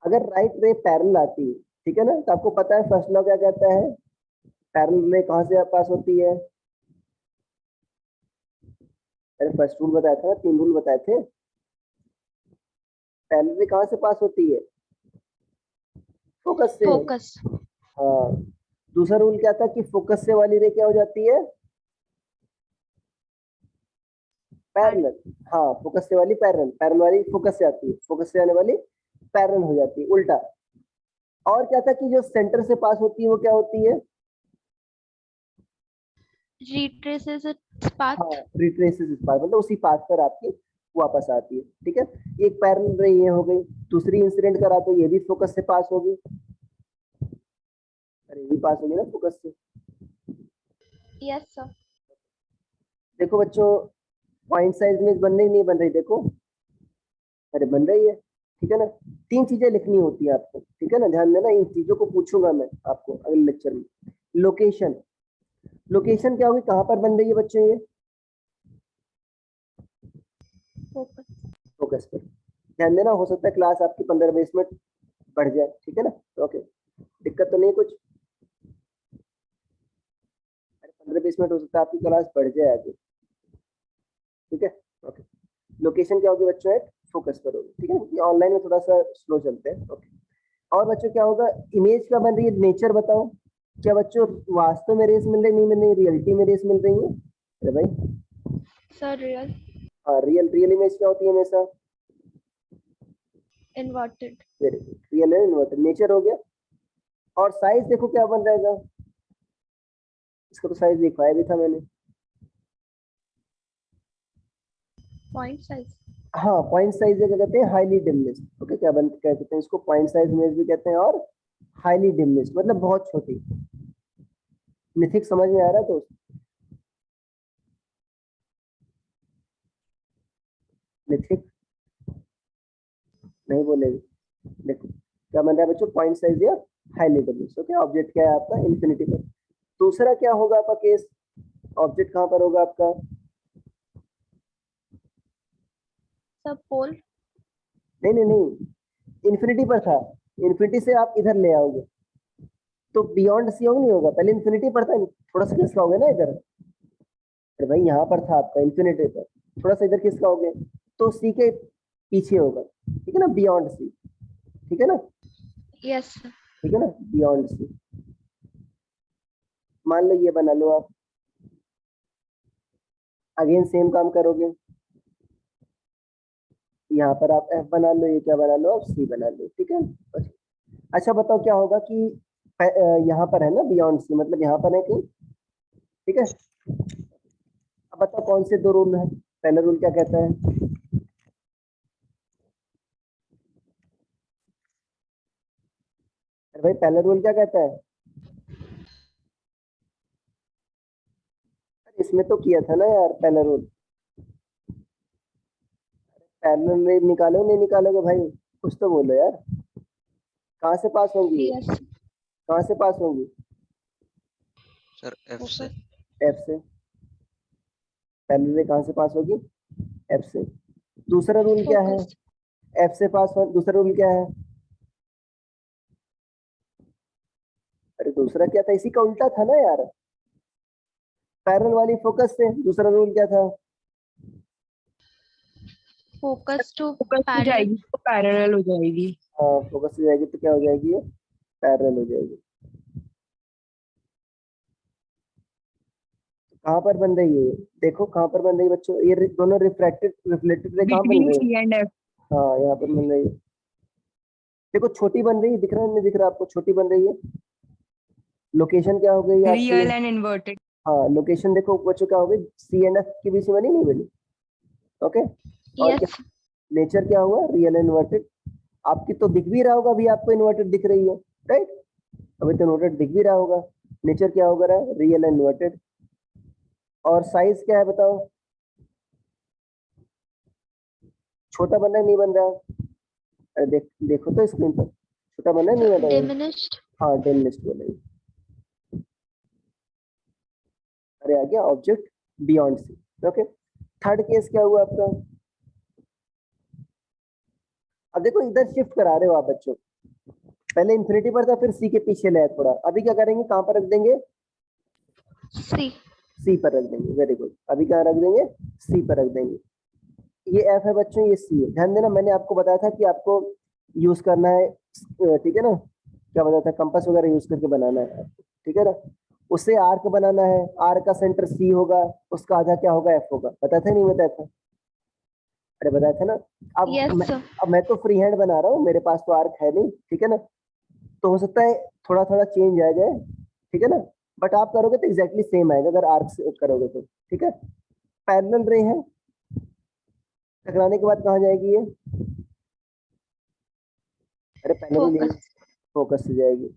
अगर right ray parallel आती है, ठीक है ना, तो आपको पता है फर्स्ट लॉ क्या कहता है, पैरेलल रे कहाँ से पास होती है। अरे फर्स्ट रूल बताया था ना, 3 रूल बताए थे। पैरेलल रे कहाँ से पास होती है, फोकस से। फोकस। हाँ, दूसरा रूल क्या था कि फोकस से वाली रे क्या हो जाती है, पैरेलल। हाँ, फोकस से वाली पैरेलल, पैरेलल वाली फोकस से आती है, फोकस से आने वाली पैरेलल हो जाती है, उल्टा। और क्या था कि जो सेंटर से पास होती है वो क्या होती है, रिट्रेसेस इट्स पाथ। हाँ, रिट्रेसेस इस पाथ, मतलब उसी पाथ पर आपकी वापस आती है, ठीक है। एक पैरेलल रे ये हो गई, दूसरी इंसिडेंट करा तो ये भी फोकस से पास होगी, अरे ये भी पास होगी ना फोकस से। Yes sir. देखो बच्चों, पॉइंट साइज इमेज बन रही नहीं बन रही, देखो, अरे बन रही है, ठीक है ना। 3 चीजें लिखनी होती है आपको, ठीक है ना, ध्यान देना, इन चीजों को पूछूंगा मैं आपको अगले लेक्चर में। लोकेशन, लोकेशन क्या होगी, कहाँ पर बन रही है बच्चों ये, फोकस। फोकस पर। ध्यान देना, हो सकता है क्लास आपकी 15-20 मिनट बढ़ जाए, ठीक है ना। ओके, दिक्कत तो नहीं कुछ, 15-20 मिनट हो सकता है आपकी क्लास बढ़ जाए आगे, ठीक है। ओके, लोकेशन क्या होगी बच्चों, एक फोकस पर होगी, ठीक है, क्योंकि ऑनलाइन में थोड़ा सा स्लो चलते हैं। ओके, और बच्चों क्या होगा, इमेज क्या बन रही है, नेचर बताओ। क्या बच्चों वास्तव में रेस मिल रही, नहीं मिल रही, रियलिटी में रेस मिल रही है, अरे भाई। Sir real. हाँ, रियल, रियल इमेज क्या होती है हमेशा, इन्वर्टेड। वेरी गुड, रियल है इन्वर्टेड, नेचर हो गया। और साइज देखो क्या बन रहेगा, इसका तो साइज लिखवाया भी था मैंने। Point size. हाँ, पॉइंट साइज क्या कहते हैं, हाईली डिमिनिश्ड। ओके, क्या कहते हैं इसको, पॉइंट साइज इमेज भी कहते हैं, और हाईली डिमिनिश्ड मतलब बहुत छोटी। मिथिक समझ में आ रहा है दोस्त, मिथिक नहीं बोलेगी। देखो क्या बन रहा है बच्चों, पॉइंट साइज या हाईली डिमिनिश्ड। ओके, ऑब्जेक्ट क्या है आपका, इन्फिनिटी पर। दूसरा क्या होगा आपका केस, ऑब्जेक्ट कहाँ पर होगा आपका, सब पोल। नहीं नहीं नहीं, इन्फिनिटी पर था, इन्फिनिटी से आप इधर ले आओगे तो बियॉन्ड सी होगा, नहीं होगा, पहले इन्फिनिटी पर था, थोड़ा सा खिसकाओगे ना इधर, अरे भाई यहाँ पर था आपका इन्फिनिटी पर, थोड़ा सा इधर खिसकाओगे तो सी के पीछे होगा, ठीक है ना, बियॉन्ड सी, ठीक है ना, यस। ठीक है ना, बियॉन्ड सी। मान लो ये बना लो आप, अगेन सेम काम करोगे, यहाँ पर आप एफ बना लो, ये क्या बना लो आप, सी बना लो, ठीक है। अच्छा बताओ क्या होगा कि यहाँ पर है ना बियॉन्ड सी, मतलब यहाँ पर है कहीं, ठीक है। अब बताओ कौन से 2 रूल है, पहला रूल क्या कहता है, अरे भाई पहला रूल क्या कहता है, अरे इसमें तो किया था ना यार पहला रूल, पैरेलल निकालो, नहीं निकालोगे भाई, कुछ तो बोलो यार, कहाँ से पास होंगी ये, यस। कहाँ से पास होंगी, सर एफ से। एफ से, पैरेलल कहाँ से पास होगी, एफ से। दूसरा रूल क्या है, फोकस। एफ से पास हो, दूसरा रूल क्या है, अरे दूसरा क्या था, इसी का उल्टा था ना यार, पैरेलल वाली फोकस से, दूसरा रूल क्या था, फोकस टू फोकस हो पैरेलल। जाएगी तो पैरेलल हो जाएगी। हाँ, फोकस से जाएगी तो क्या हो जाएगी, ये पैरेलल हो जाएगी। कहाँ पर बन रही है ये? देखो कहाँ पर बन रही है बच्चों, ये दोनों रिफ्रैक्टेड रिफ्लेक्टेड रे कहाँ बन बिटवीन रही सी है, एंड एफ। हाँ यहाँ पर बन रही है। देखो छोटी बन रही है, दिख रहा है नहीं दिख रहा आपको, छोटी बन रही है। लोकेशन क्या हो गई आपकी, रियल एंड इन्वर्टेड। हाँ लोकेशन देखो बच्चों क्या हो गई, सी एंड एफ के बीच में बनी, नहीं बनी, ओके। और क्या, यस। नेचर क्या हुआ, रियल इन्वर्टेड। आपकी तो दिख भी रहा होगा, अभी आपको इन्वर्टेड दिख रही है, राइट, अभी तो इन्वर्टेड दिख भी रहा होगा। नेचर क्या होगा रहा है, रियल इन्वर्टेड। और साइज क्या है बताओ, छोटा बन रहा है नहीं बन रहा है, अरे देखो तो स्क्रीन पर, छोटा बन रहा है नहीं बन रहा है, डिमिनिश्ड। हाँ डिमिनिश्ड बोलेंगे। अरे आ गया object beyond C, okay. Third case क्या हुआ आपका, अब देखो इधर शिफ्ट करा रहे हो आप बच्चों, पहले इन्फिनिटी पर था, फिर सी के पीछे ले आए थोड़ा। अभी क्या करेंगे, कहाँ पर रख देंगे, C. सी पर रख देंगे। वेरी गुड, अभी कहाँ रख देंगे, सी पर रख देंगे। ये एफ है बच्चों, ये सी है। ध्यान देना, मैंने आपको बताया था कि आपको यूज करना है, ठीक है ना, क्या बताया था, कंपास वगैरह यूज करके बनाना है आपको, ठीक है ना। उससे आर्क बनाना है, आर्क का सेंटर सी होगा, उसका आधा क्या होगा, एफ होगा। बताया था नहीं बताया था, अरे बताया था ना। अब Yes, मैं sir. अब मैं तो फ्री हैंड बना रहा हूँ, मेरे पास तो आर्क है नहीं, ठीक है ना। तो हो सकता है थोड़ा थोड़ा चेंज आ जाए, ठीक है ना, बट आप करोगे तो एग्जैक्टली सेम आएगा अगर आर्क से करोगे तो, ठीक है। पैरेलल रे है, टकराने के बाद कहाँ जाएगी ये, अरे पैरेलल रे Focus. फोकस से जाएगी।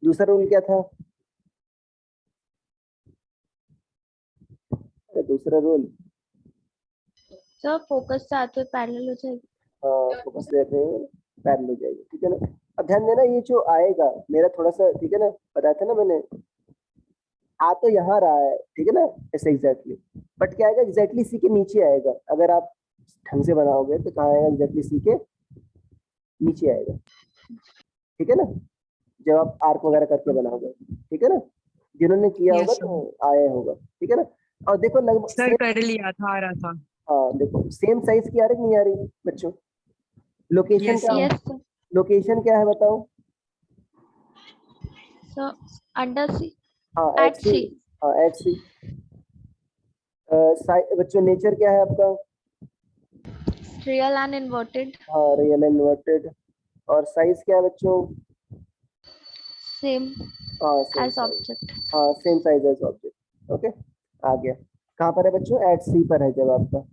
दूसरा रूल क्या था, अरे दूसरा रूल, Sir, focus से आते हुए parallel हो जाएगी. फोकस से पैरेलल हो जाएगी, ठीक है ना। अब ध्यान देना, ये जो आएगा मेरा थोड़ा सा, ठीक है ना, बताया था ना मैंने, आ तो यहाँ रहा है, ठीक है ना, ऐसे एग्जैक्टली, बट क्या आएगा, एग्जैक्टली सी के नीचे आएगा। अगर आप ढंग से बनाओगे तो कहाँ आएगा, एग्जैक्टली सी के नीचे आएगा, ठीक है ना, जब आप आर्क वगैरह करके बनाओगे, ठीक है ना। जिन्होंने किया होगा यस सर। तो आया होगा, ठीक है ना। और देखो लगभग सर सेम, कर लिया था, आ रहा था। हाँ देखो सेम साइज की आ रही नहीं आ रही बच्चों। लोकेशन यस क्या, सर। Yes, sir. लोकेशन क्या है बताओ। So, under C. हाँ एट At सी, C. हाँ एट सी। बच्चों नेचर क्या है आपका, Real and inverted. हाँ रियल इन्वर्टेड। और साइज क्या है बच्चों, Same हाँ सेम as साइज, object. हाँ same size as object, okay. आ गया, कहाँ पर है बच्चों, एट सी पर है जब आपका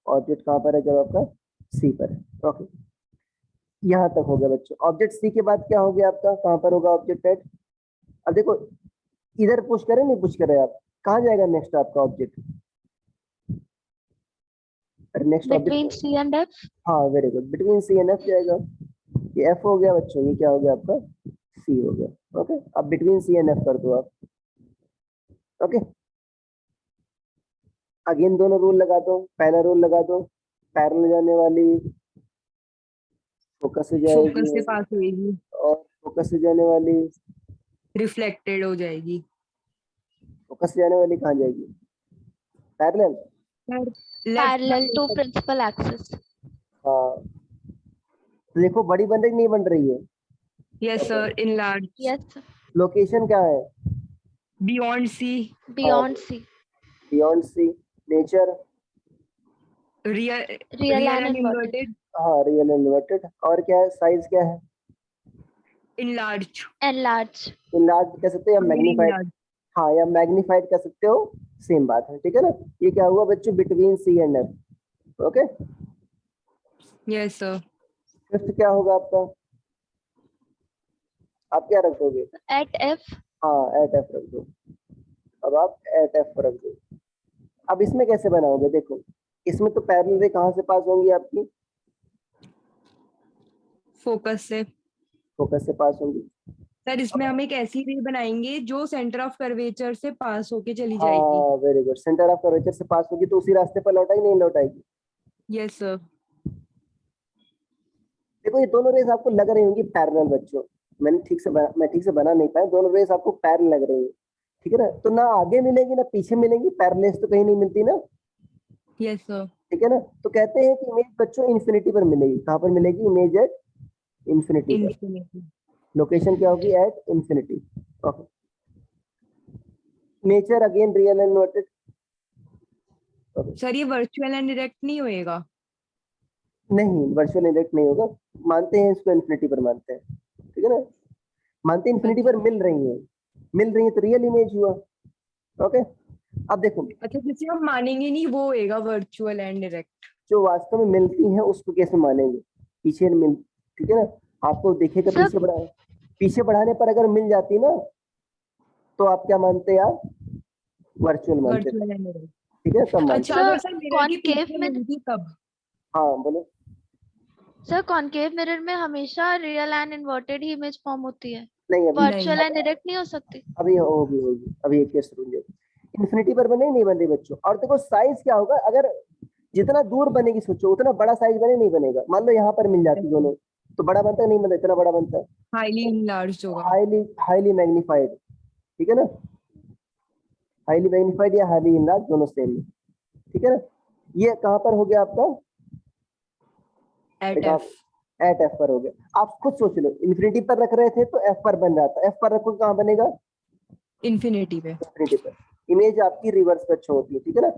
ऑब्जेक्ट, कहाँ पर है जब आपका सी पर है, ओके। यहाँ तक हो गया बच्चों। ऑब्जेक्ट सी के बाद क्या हो गया आपका, कहाँ पर होगा ऑब्जेक्ट एट। अब देखो इधर पुश करें नहीं पुश करें आप, कहाँ जाएगा नेक्स्ट आपका ऑब्जेक्ट, अरे next Between object, C and F. हाँ वेरी गुड, बिटवीन सी एंड एफ जाएगा। ये एफ हो गया बच्चों, ये क्या हो गया आपका, सी हो गया, ओके। अब बिटवीन सी एंड एफ कर दो आप, ओके। अगेन दोनों रूल लगा दो, पहला रूल लगा दो, पैरेलल जाने वाली फोकस से फोकस से जाएगी, पास होएगी, और फोकस से जाने वाली, रिफ्लेक्टेड हो जाएगी। फोकस से जाने वाली कहाँ जाएगी, parallel, sir Parallel to left. principal axis. हाँ। तो देखो बड़ी बन रही नहीं बन रही है, yes sir, in large, Yes, sir. Location क्या है, beyond C, Beyond C. Beyond C. Nature, real, Real real and and inverted. Inverted, हाँ रियल इन्वर्टेड। और क्या है, साइज क्या है, इन लार्ज, Enlarge. इनलार्ज कह सकते हो या वेरी इन मैग्नीफाइड, लार्ज। हाँ या मैग्नीफाइड कर सकते हो, सेम बात है, ठीक है ना। ये क्या हुआ बच्चों, between C and F, okay. Yes sir. Fifth क्या होगा आपका, आप क्या रख दोगे, At F. हाँ एट एफ रख दो। अब आप एट एफ रख दो। अब इसमें कैसे बनाओगे, देखो इसमें तो पैरेलल रे कहाँ से पास होंगी आपकी, फोकस से। फोकस से पास होंगी। सर इसमें हम एक ऐसी रे बनाएंगे जो सेंटर ऑफ कर्वेचर से पास होके चली जाएगी। हाँ वेरी गुड, सेंटर ऑफ कर्वेचर से पास होगी तो उसी रास्ते पर लौटाई नहीं लौटाएगी। Yes sir. देखो ये दोनों रेस आपको लग रही होंगी पैरेलल बच्चों, मैं ठीक से बना नहीं पाया, दोनों रेस आपको पैरेलल लग रही है, ठीक है ना। तो ना आगे मिलेगी ना पीछे मिलेगी, पैरेलल तो कहीं नहीं मिलती ना, यस सर। ठीक है ना। तो कहते हैं कि इमेज बच्चों इन्फिनिटी पर मिलेगी, कहाँ पर मिलेगी, इमेज एट इन्फिनिटी पर। इन्फिनिटी। लोकेशन क्या होगी, at infinity, okay. Nature again real and inverted, sir ये वर्चुअल एंड डायरेक्ट नहीं होएगा। नहीं वर्चुअल इंडेक्स नहीं होगा, मानते हैं इसको इन्फिनिटी पर मानते हैं, ठीक है ना। मानते हैं इन्फिनिटी पर मिल रही है तो रियल इमेज हुआ, ओके। अब देखो अच्छा, जिसे हम मानेंगे नहीं वो होएगा वर्चुअल एंड डायरेक्ट। जो वास्तव में मिलती हैं उसको कैसे मानेंगे, पीछे मिल, ठीक है ना। आपको देखेगा Sir, पीछे बढ़ाने पर अगर मिल जाती ना तो आप क्या मानते आप, वर्चुअल मानते थे, वर्चुअल एंड डायरेक्ट। ठीक है तब मानते। अच्छा sir, अगर सर मिरर के concave पीछे में मिलती तब। हाँ बोलो, सर कॉनकेव मिरर में हमेशा real and inverted he image form होती है, नहीं अभी वर्चुअल नहीं। एंड डायरेक्ट नहीं हो सकती। अभी होगी अभी एक केस सुन इन्फिनिटी पर बने नहीं बन रही बच्चों। और देखो साइज क्या होगा, अगर जितना दूर बनेगी सोचो उतना बड़ा साइज बने नहीं बनेगा। मान लो यहाँ पर मिल जाती दोनों, तो बड़ा बनता है नहीं बनता, इतना बड़ा बनता है, हाईली इनलार्ज होगा। हाईली मैग्नीफाइड, ठीक है ना, हाईली मैग्नीफाइड या हाईली इनलार्ज दोनों सेम है, ठीक है ना। ये कहाँ पर हो गया आपका, एट देखा, एफ। एट एफ पर हो गया। आप खुद सोच लो, इन्फिनिटी पर रख रहे थे तो एफ पर बन जाता, एफ पर रखो कहाँ बनेगा, इन्फिनिटी पे। इन्फिनिटी पर। इमेज आपकी रिवर्स पर शो होती है, ठीक है ना,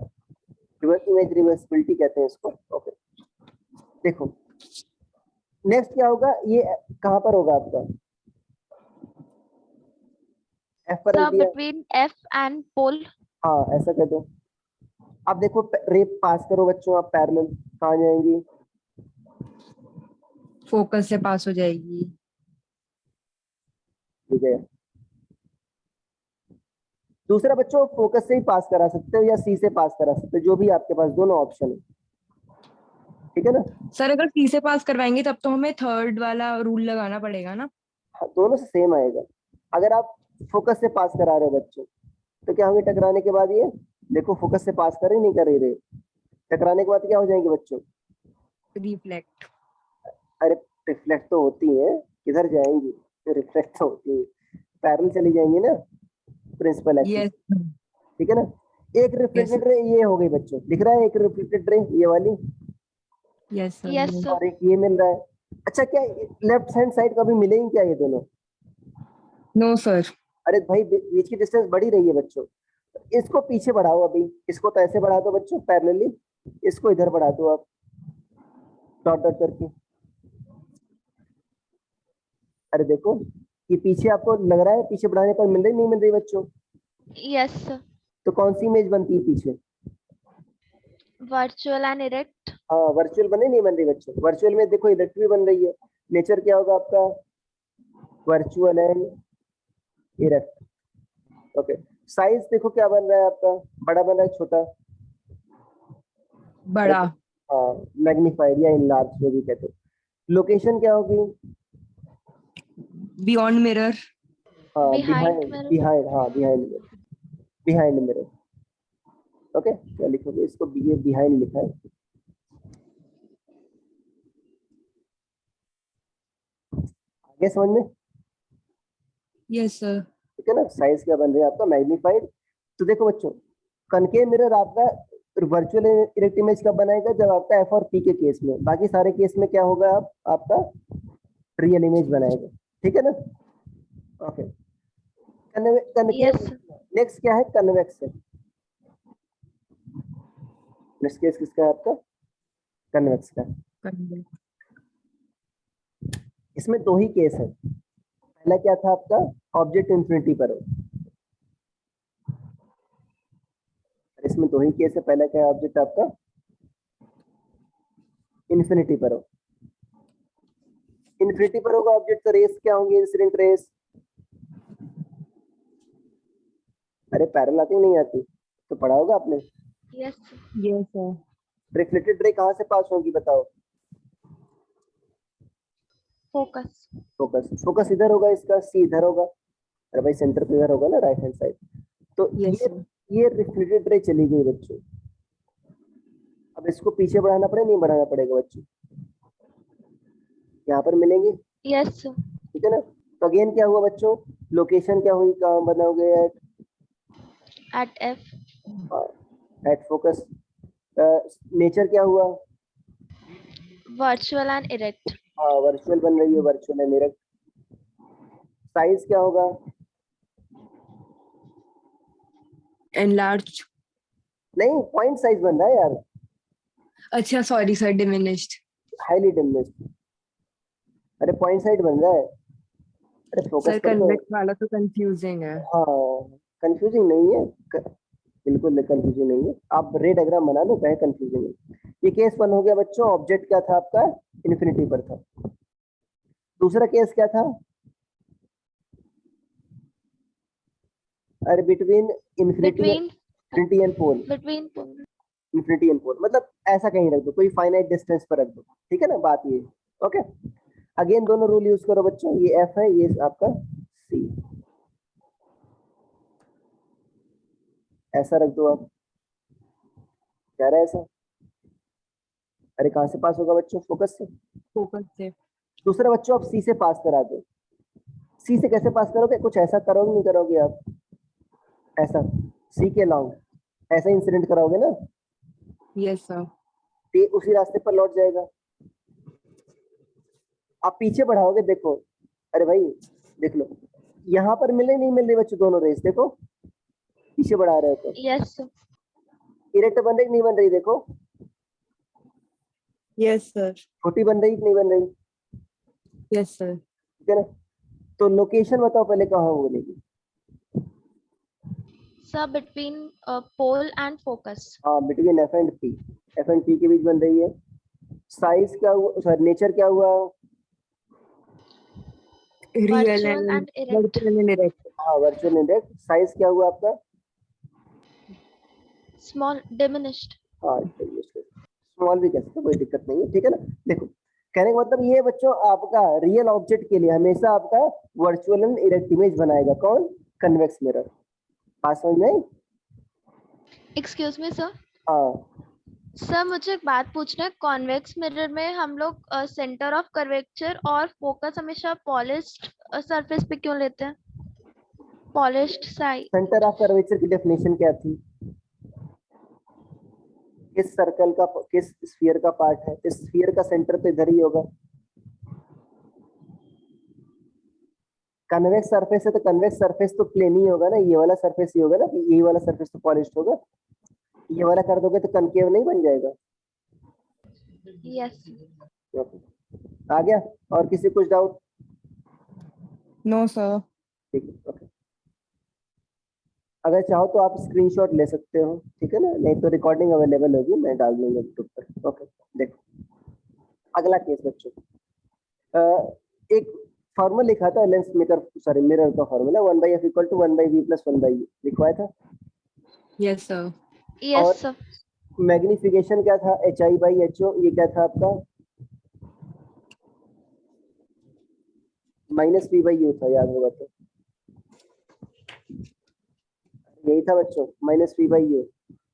रिवर्स इमेज रिवर्सिबिलिटी कहते हैं इसको। ओके, देखो नेक्स्ट क्या होगा, ये कहाँ पर होगा आपका, एफ पर रख सर दिया, बिटवीन एफ एंड पोल। हाँ ऐसा कर दो। अब देखो रे पास करो बच्चों, आप पैरेलल कहाँ जाएंगी, फोकस से पास हो जाएगी। ठीक है। दूसरा बच्चों फोकस से ही पास करा सकते हो या सी से पास करा सकते हो, जो भी आपके पास, दोनों ऑप्शन है, ठीक है ना। सर अगर सी से पास करवाएंगे तब तो हमें थर्ड वाला रूल लगाना पड़ेगा ना। हाँ, दोनों से सेम आएगा। अगर आप फोकस से पास करा रहे हो बच्चों, तो क्या होंगे टकराने के बाद, ये देखो फोकस से पास कर ही नहीं कर ही रहे, टकराने के बाद क्या हो जाएंगे बच्चों, रिफ्लेक्ट। अरे रिफ्लेक्ट तो होती है, किधर जाएंगी, रिफ्लेक्ट तो होती है, पैरेलल चली जाएंगी ना प्रिंसिपल एक्सिस, यस। ठीक है ना। एक रिफ्लेक्टेड रे ये हो गई बच्चों, दिख रहा है एक रिफ्लेक्टेड रे ये वाली, यस यस सर। सर। और एक ये मिल रहा है। अच्छा क्या लेफ्ट हैंड साइड कभी मिलेंगे क्या ये दोनों, नो सर। अरे भाई बीच की डिस्टेंस बढ़ी रही है बच्चों, इसको पीछे बढ़ाओ, अभी इसको तो ऐसे बढ़ा दो बच्चों पैरेलली, इसको इधर बढ़ा दो आप डॉट डॉट करके। अरे देखो ये पीछे आपको लग रहा है, पीछे बढ़ाने पर मिल रही नहीं मिल रही बच्चों, यस सर। तो कौन सी इमेज बनती है पीछे, वर्चुअल एंड इरेक्ट। हाँ वर्चुअल बने नहीं बन रही बच्चों, वर्चुअल में देखो इरेक्ट भी बन रही है, नेचर क्या होगा आपका, virtual and erect. Okay, size देखो क्या बन रहा है आपका, बड़ा बन रहा है छोटा, बड़ा। हाँ मैग्नीफाइड या इनलार्ज जो भी कहते हो। लोकेशन क्या होगी, बियॉन्ड मिरर। हाँ Behind बिहाइंड mirror. बिहाइंड, हाँ बिहाइंड, बिहाइंड मिरर। ओके क्या लिखोगे इसको, बी बिहाइंड लिखा है, आगे समझ में, यस सर। ठीक है ना। साइज क्या बन रहा है आपका, मैग्नीफाइड। तो देखो बच्चों, कनकेव मिरर आपका वर्चुअल इरेक्ट इमेज कब बनाएगा, जब आपका एफ और पी के केस में, बाकी सारे केस में क्या होगा, आप आपका रियल इमेज बनाएगा, ठीक है ना। Okay, concave. Yes sir. Next क्या है, कन्वेक्स है, नेक्स्ट केस किसका है आपका, कन्वेक्स का। इसमें दो ही केस है, पहला क्या था आपका, ऑब्जेक्ट इंफिनिटी पर हो, इसमें दो ही केस है, पहला क्या है, ऑब्जेक्ट आपका इंफिनिटी पर हो, इंफिनिटी पर होगा ऑब्जेक्ट, तो रेस क्या होंगे, इंसिडेंट रेस, अरे पैरेलल आती नहीं आती, तो पढ़ा होगा आपने, Yes sir. Yes sir. Reflected ray कहाँ से पास होगी बताओ, Focus. फोकस, फोकस इधर होगा, इसका सी इधर होगा, अरे भाई सेंटर पे इधर होगा ना, राइट हैंड साइड। तो यस सर। ये रिफ्लेक्टेड रे चली गई बच्चों, अब इसको पीछे बढ़ाना पड़ेगा नहीं बढ़ाना पड़ेगा बच्चों, यहाँ पर मिलेंगे, Yes sir. ठीक है ना। तो अगेन क्या हुआ बच्चों, लोकेशन क्या हुई, कहाँ बनाओगे, At F. At focus. Nature क्या हुआ, Virtual and erect. हाँ वर्चुअल बन रही है, वर्चुअल है मेरा। साइज क्या होगा, एनलार्ज। नहीं पॉइंट साइज बन रहा है यार, अच्छा sorry sir, diminished. Highly diminished, अरे पॉइंट साइज बन रहा है, अरे फोकस सर पर तो, कन्वेक्स वाला तो कंफ्यूजिंग है। हाँ कंफ्यूजिंग नहीं है, बिल्कुल कंफ्यूजिंग नहीं है, आप रे डायग्राम बना लो, कहे कंफ्यूजिंग है। ये केस वन हो गया बच्चों, ऑब्जेक्ट क्या था आपका, इन्फिनिटी पर था। दूसरा केस क्या था, अरे between infinity Between. Infinity and pole, Between pole. Infinity and pole मतलब ऐसा कहीं रख दो, कोई फाइनाइट डिस्टेंस पर रख दो, ठीक है ना, बात ये। ओके, अगेन दोनों रूल यूज करो बच्चों, ये एफ है, ये आपका सी, ऐसा रख दो आप, क्या रहा है ऐसा, अरे कहाँ से पास होगा बच्चों, फोकस से, फोकस से। दूसरा बच्चों आप सी से पास करा दो। सी से कैसे पास करोगे? कुछ ऐसा करोगे नहीं करोगे आप? ऐसा सी के लॉन्ग ऐसा इंसिडेंट कराओगे ना, यस सर। तो ये उसी रास्ते पर लौट जाएगा। आप पीछे बढ़ाओगे, देखो, अरे भाई देख लो, यहाँ पर मिले नहीं मिल रही बच्चों दोनों रेस, देखो पीछे बढ़ा रहे हो तो यस सर। इरेक्ट बन रही कि नहीं बन रही? देखो यस सर। छोटी बन रही कि नहीं बन रही? Yes sir. ठीक है ना? तो लोकेशन बताओ पहले कहाँ बोलेगी? Sir between pole and focus. हाँ, between F and P, F and P के बीच बन रही है। साइज क्या हुआ, सॉरी नेचर क्या हुआ? Real virtual and and erect. Virtual and erect. हाँ, वर्चुअल इंडेक्स। साइज क्या हुआ आपका? Small diminished. हाँ, स्मॉल भी कह सकते हो, कोई दिक्कत नहीं है। ठीक है ना? देखो, कहने का मतलब ये बच्चों आपका रियल ऑब्जेक्ट के लिए हमेशा आपका वर्चुअल एंड इरेक्ट इमेज बनाएगा कौन? Convex mirror. बात समझ में आई? Excuse me sir. हाँ, सर मुझे एक बात पूछना है, कॉन्वेक्स मिरर में हम लोग सेंटर ऑफ कर्वेचर और फोकस हमेशा पॉलिश्ड सरफेस पे क्यों लेते हैं? Polished side. Centre of curvature की डेफिनेशन क्या थी? किस सर्कल का, किस स्फीयर का पार्ट है, तो स्फीयर का सेंटर तो इधर ही होगा। कन्वेक्स सरफेस है तो कन्वेक्स सरफेस तो प्लेन ही होगा ना, ये वाला सरफेस ही होगा ना, कि ये वाला सरफेस तो पॉलिश्ड होगा। ये वाला कर दोगे तो कनकेव नहीं बन जाएगा। यस। आ गया? और किसी कुछ डाउट? No sir. ठीक है, ओके। अगर चाहो तो आप स्क्रीनशॉट ले सकते हो, ठीक है ना, नहीं तो रिकॉर्डिंग अवेलेबल होगी, मैं डाल दूंगा यूट्यूब पर। ओके, देखो अगला केस बच्चों, एक फॉर्मूला लिखा था लेंस मेकर, सॉरी मिरर का फॉर्मूला 1/f = 1/v + 1/u लिखवाया था। Yes sir. यस और सर। मैग्निफिकेशन क्या था? hi/ho। ये क्या था आपका? -v/u था, याद होगा तो। यही था बच्चों, -v/u।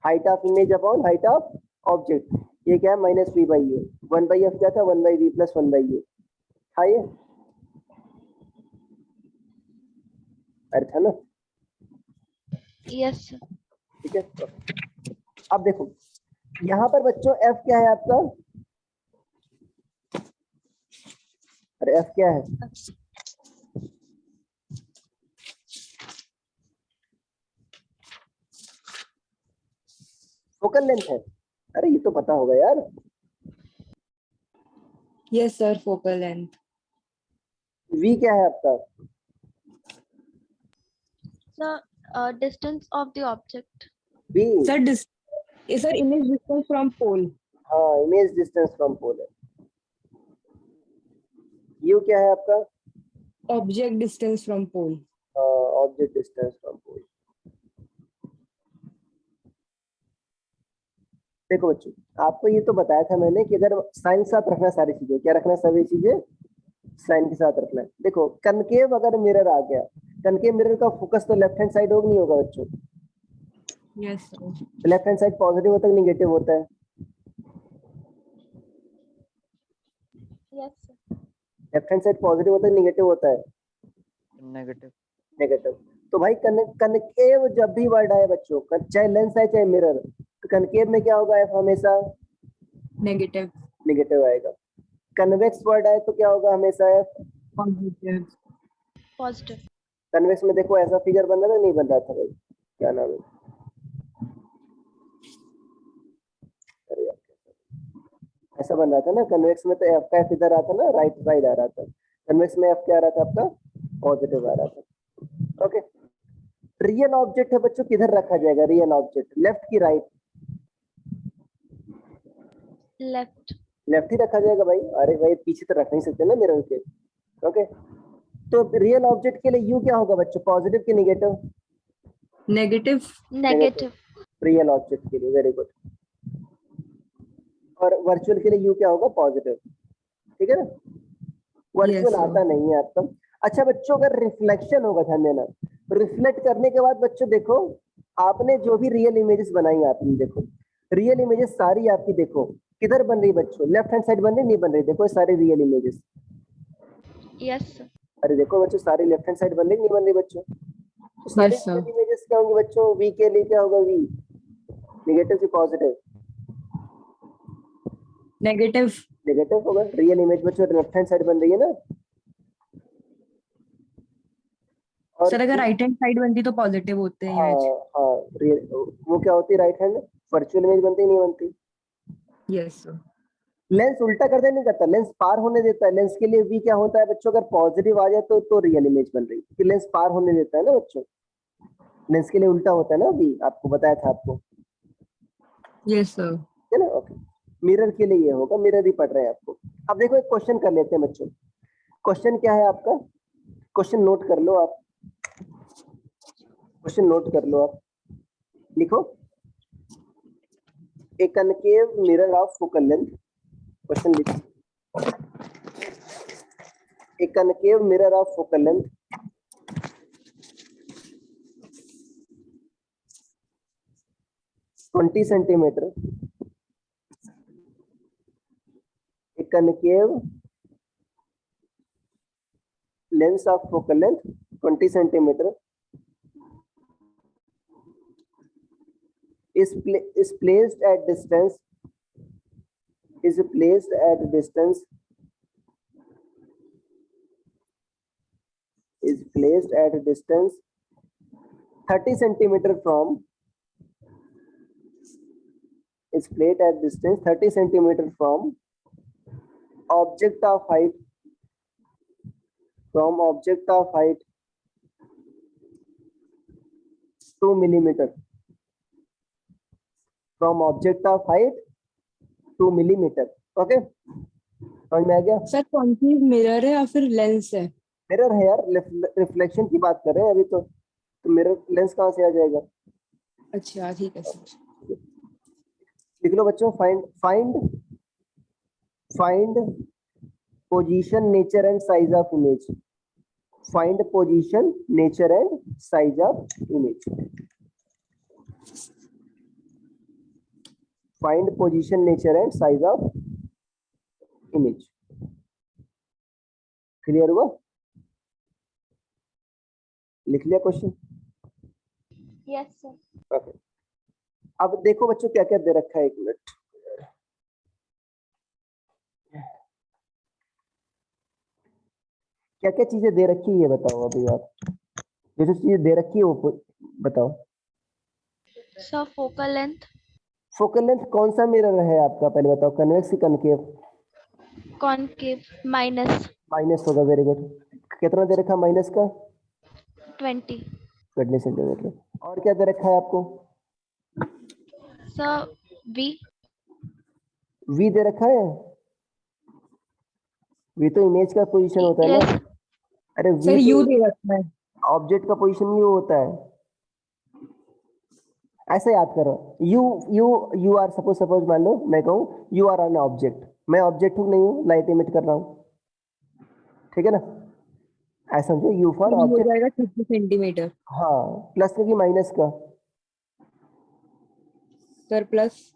Height of image upon height of object, ये क्या है? -v/u। 1/f क्या था? 1/v + 1/u था ये। अरे था ना? Yes sir. ठीक है। अब देखो यहाँ पर बच्चों f क्या है आपका? अरे f क्या है? फोकल लेंथ है। अरे ये तो पता होगा यार। Yes sir. Focal length. v क्या है आपका? Sir distance of the object. v, sir sir image distance from pole. हाँ, इमेज डिस्टेंस फ्रॉम पोल है। u क्या है आपका? Object distance from pole. Object distance from pole. देखो बच्चों, आपको ये तो बताया था मैंने कि अगर साइन के साथ रखना सारी चीजें, क्या रखना? सभी चीजें साइन के साथ रखना है। देखो कनकेव अगर मिरर आ गया, कनकेव मिरर का फोकस तो लेफ्ट हैंड साइड होगा नहीं होगा बच्चों? Yes sir. Left hand side positive होता है निगेटिव होता है? Yes sir. Left hand side positive होता है निगेटिव होता है? नेगेटिव। नेगेटिव। तो भाई कनकेव जब भी वर्ड आए बच्चों, चाहे लेंस है चाहे मिरर, तो कनकेव में क्या होगा? एफ हमेशा नेगेटिव। नेगेटिव आएगा। कन्वेक्स वर्ड आए तो क्या होगा? हमेशा एफ पॉजिटिव। पॉजिटिव। कन्वेक्स में देखो ऐसा फिगर बन रहा था, नहीं बन रहा था भाई? क्या नाम है? अरे यार, ऐसा बन रहा था ना कन्वेक्स में, तो एफ का एफ इधर आता ना, राइट साइड आ रहा था। कन्वेक्स में एफ क्या आ रहा था आपका? पॉजिटिव आ रहा था। ओके। रियल ऑब्जेक्ट है बच्चों, किधर रखा जाएगा रियल ऑब्जेक्ट? लेफ्ट की राइट? लेफ्ट। लेफ्ट ही रखा जाएगा भाई। अरे भाई पीछे तो रख नहीं सकते ना मिरर के। ओके, तो रियल ऑब्जेक्ट के लिए यू क्या होगा बच्चों? पॉजिटिव की negative? Negative. Negative. Real object के लिए, वेरी गुड। और वर्चुअल के लिए यू क्या होगा? पॉजिटिव। ठीक है ना? Virtual Yes, sir. आता नहीं है आपका। अच्छा बच्चों, अगर रिफ्लेक्शन होगा, ध्यान देना, रिफ्लेक्ट करने के बाद बच्चों देखो, आपने जो भी रियल इमेजेस बनाई, आपने देखो रियल इमेजेस सारी आपकी देखो किधर बन रही बच्चों? लेफ्ट हैंड साइड बन रही, नहीं बन रही? देखो ये सारी रियल इमेजेस यस सर। अरे देखो बच्चों, सारी लेफ्ट हैंड साइड बन रही नहीं बन रही बच्चों? तो सारी Yes, sir. इमेजेस क्या होंगी बच्चों? वी के लिए क्या होगा? वी नेगेटिव की पॉजिटिव? Negative. नेगेटिव होगा। रियल इमेज बच्चों लेफ्ट हैंड साइड बन रही है ना? और सर अगर राइट हैंड साइड बनती तो पॉजिटिव होते हैं हाँ इमेज। हाँ, रियल वो क्या होती है? राइट हैंड वर्चुअल इमेज बनती नहीं बनती? Yes sir. लेंस उल्टा करता नहीं करता, लेंस पार होने देता है। लेंस के लिए वी क्या होता है बच्चों? अगर पॉजिटिव आ जाए तो रियल इमेज बन रही है, क्योंकि लेंस पार होने देता है ना बच्चों। लेंस के लिए उल्टा होता है ना, वी आपको बताया था आपको, यस सर। है ना? ओके। मिरर के लिए ये होगा, मिरर ही पढ़ रहे हैं आपको। अब देखो एक क्वेश्चन कर लेते हैं बच्चों। क्वेश्चन क्या है आपका? क्वेश्चन नोट कर लो आप, क्वेश्चन नोट कर लो आप, लिखो। A concave mirror of focal length, question लिखो। A concave mirror of focal length twenty centimetre, a concave lens of focal length 20 centimeter is placed at distance, is placed at distance, is placed at distance 30 centimeter from, is placed at distance 30 centimeter from object of height, from object of height 2 millimeter, from object of height 2 millimeter. Okay, समझ में आ गया? Sir concave mirror है या फिर lens है? Mirror है यार, reflection की बात कर रहे हैं अभी तो मिरर लेंस कहाँ से आ जाएगा? अच्छा ठीक है सर। लिख लो बच्चों, find position, nature and size of image. Find position, nature and size of image. Find position, nature and size of image. Clear हुआ? लिख लिया क्वेश्चन? Yes sir. ओके। अब देखो बच्चों क्या क्या दे रखा है, एक मिनट। क्या क्या चीजें दे रखी है ये बताओ अभी आप, जो जो चीजें दे रखी है वो बताओ। Sir focal length, focal length कौन सा मिरर है आपका पहले बताओ? कन्वेक्स की कनकेव? कॉनकेव माइनस माइनस होगा, वेरी गुड। कितना दे रखा माइनस का? 20। 20 सेंटीमीटर। और क्या दे रखा है आपको? सर वी, वी दे रखा है। वी तो इमेज का पोजीशन होता है यस ना। अरे वी सर यू तो दे रखा है। ऑब्जेक्ट का पोजीशन यू होता है। ऐसे याद करो, you you you are, suppose मान लो मैं कहूँ यू आर एन ऑब्जेक्ट, मैं ऑब्जेक्ट हूँ नहीं हूँ, लाइट इमिट कर रहा हूँ, ठीक है ना? ऐसा समझो, यू फॉर हो ऑब्जेक्ट। जाएगा 30 सेंटीमीटर। हाँ, प्लस का कि माइनस का? Sir plus.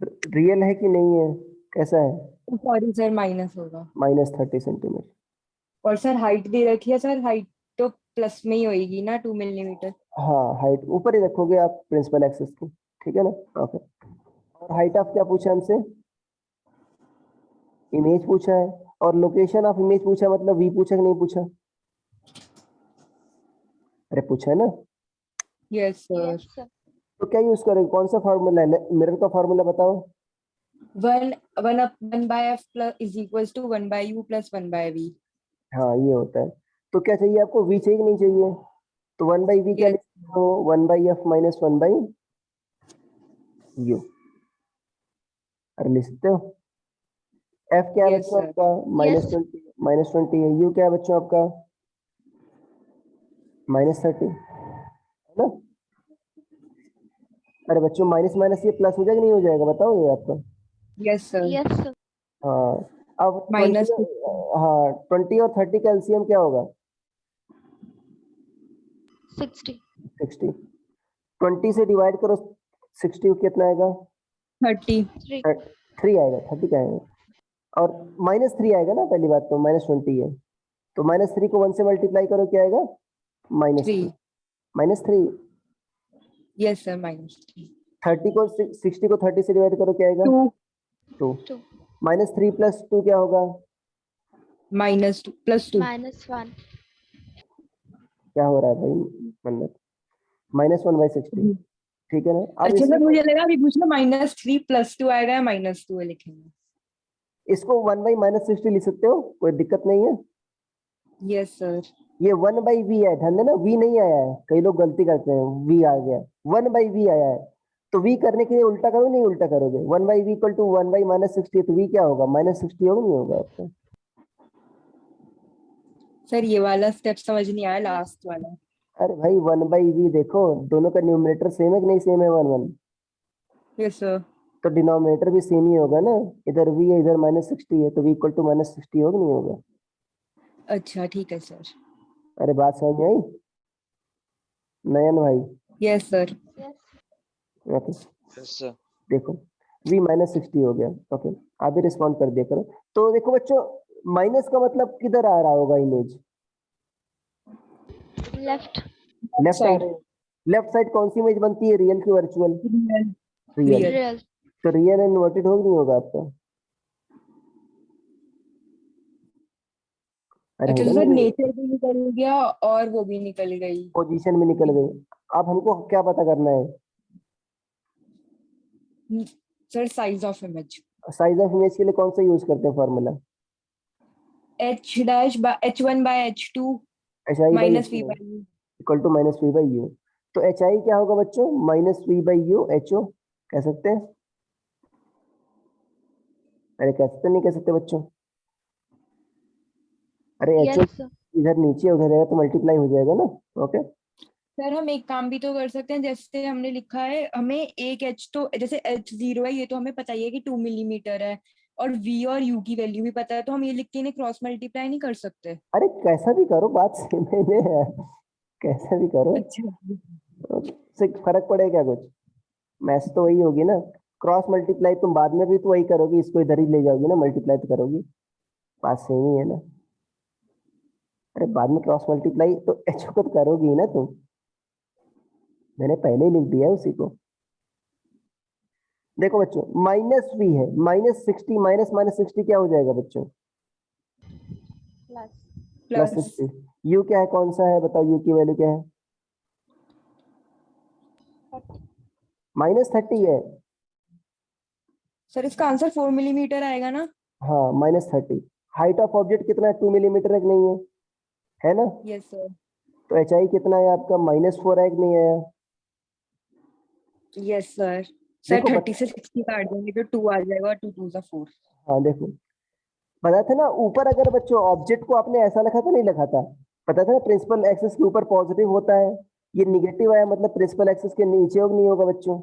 रियल है कि नहीं है, कैसा है? सॉरी सर माइनस होगा। Minus 30 centimetre. और सर हाइट दे रखी है, सर हाइट तो प्लस में ही होगी ना 2 मिलीमीटर। हाँ, हाइट ऊपर ही रखोगे आप प्रिंसिपल एक्सिस की, ठीक है ना? ओके। और हाइट ऑफ क्या पूछा हमसे? इमेज पूछा है। और लोकेशन ऑफ इमेज पूछा, मतलब वी पूछा कि नहीं पूछा? अरे पूछा है ना? Yes sir. Yes sir. तो क्या यूज करोगे, कौन सा फॉर्मूला है? मिरर का फॉर्मूला बताओ। 1/f plus is equals to 1/u plus 1/v। हाँ, ये होता है। तो क्या चाहिए आपको? वी चाहिए कि नहीं चाहिए? तो 1/v क्या यस लिखते हो? 1/f minus 1/u। अरे लिख सकते हो। एफ क्या है यस बच्चों सर। आपका? Yes. माइनस 20 है। यू क्या है बच्चों आपका? माइनस 30 है ना? अरे बच्चों माइनस माइनस ये प्लस हो जाएगा नहीं हो जाएगा बताओ ये आपका? Yes sir. Yes sir. हाँ। अब 20, माइनस। हाँ 20 और 30 का एलसीएम क्या होगा? 60। 60। 20 से डिवाइड करो 60 कितना आएगा? 30। 3। 3 आएगा, 30 का आएगा। और -3 आएगा ना, पहली बात तो -20 है, तो -3 को 1 से मल्टीप्लाई करो, क्या आएगा? -3 -3। यस सर, -3 30 को 60 को 30 से डिवाइड करो, क्या आएगा? 2 2। Two. -3 + 2 क्या होगा? -2 +2 -1. क्या हो रहा है भाई मन्नत? -1/60, ठीक है ना? अब अच्छा सर, इसी मुझे लगा अभी पूछना -3 +2 आएगा या -2 लिखेंगे। इसको 1/-60 लिख सकते हो, कोई दिक्कत नहीं है। Yes sir. ये 1/v है, ध्यान देना, v नहीं आया है, कई लोग गलती करते हैं, v आ गया, 1/v आया है, तो v करने के लिए उल्टा करो, नहीं उल्टा करोगे, 1/v = 1/-60, तो v क्या होगा? -60 होगा, नहीं होगा आपका? सर ये वाला स्टेप समझ नहीं आया, लास्ट वाला। अरे भाई 1/v देखो, दोनों का न्यूमरेटर सेम है कि नहीं सेम है? 1 यस सर। तो डिनोमिनेटर भी सेम ही होगा ना, इधर v है इधर -60 है, तो v = -60 होगा, नहीं होगा? अच्छा ठीक है सर। अरे बात समझ में आई नयन भाई? Yes sir. Yes. Okay, yes sir. देखो v -60 हो गया। ओके, आप भी रिस्पॉन्ड कर दिया करो। तो देखो बच्चों, माइनस का मतलब किधर आ रहा होगा image? Left. Left side. Left side कौन सी इमेज बनती है, रियल की वर्चुअल? रियल। Real. Real. तो रियल इन्वर्टेड होगा, नहीं होगा आपका? अरे अच्छा होगा सर, नहीं? नेचर भी निकल गया और वो भी निकल गई। पोजीशन में निकल गई। अब हमको क्या पता करना है? Sir size of image. Size of image के लिए कौन सा यूज करते हैं formula? H'/H1/H2 HI/v -V/U। Equal to -v/u। तो HI क्या होगा बच्चों? -v/u HO कह सकते हैं? अरे कह सकते नहीं कह सकते बच्चों? अरे HO Yes. Sir. इधर नीचे उधर रहेगा तो मल्टीप्लाई हो जाएगा ना। ओके, सर हम एक काम भी तो कर सकते हैं, जैसे हमने लिखा है, हमें एक H तो जैसे H0 है, ये तो हमें पता ही है कि 2 मिलीमीटर है, और V और U की वैल्यू भी पता है, तो हम ये लिख के इन्हें क्रॉस मल्टीप्लाई नहीं कर सकते? अरे कैसा भी करो, बात सेम है, कैसा भी करो, अच्छा। से फर्क पड़ेगा क्या कुछ? मैथ्स तो वही होगी ना। क्रॉस मल्टीप्लाई तुम बाद में भी तो वही करोगी, इसको इधर ही ले जाओगी ना, मल्टीप्लाई तो करोगी, बात सेम ही है ना। अरे बाद में क्रॉस मल्टीप्लाई तो HO को तो करोगी ही ना तुम, मैंने पहले ही लिख दिया है उसी को। देखो बच्चों, -v है, -60 -60 क्या हो जाएगा बच्चों? Plus. +60। u क्या है, कौन सा है बताओ, u की वैल्यू क्या है? -30 है। सर इसका आंसर 4 मिलीमीटर आएगा ना? हाँ, -30। हाइट ऑफ ऑब्जेक्ट कितना है? 2 मिलीमीटर है कि नहीं है ना? Yes sir. तो HI कितना है आपका? -4 है कि नहीं है? Yes sir. सर देखो 30 से 60 काट देंगे तो 2 आ जाएगा, और 2 2 सा 4। हाँ देखो, पता था ना ऊपर, अगर बच्चों ऑब्जेक्ट को आपने ऐसा लिखा था, नहीं लिखा था? पता था ना, प्रिंसिपल एक्सिस के ऊपर पॉजिटिव होता है, ये निगेटिव आया मतलब प्रिंसिपल एक्सिस के नीचे होगा, नहीं होगा बच्चों?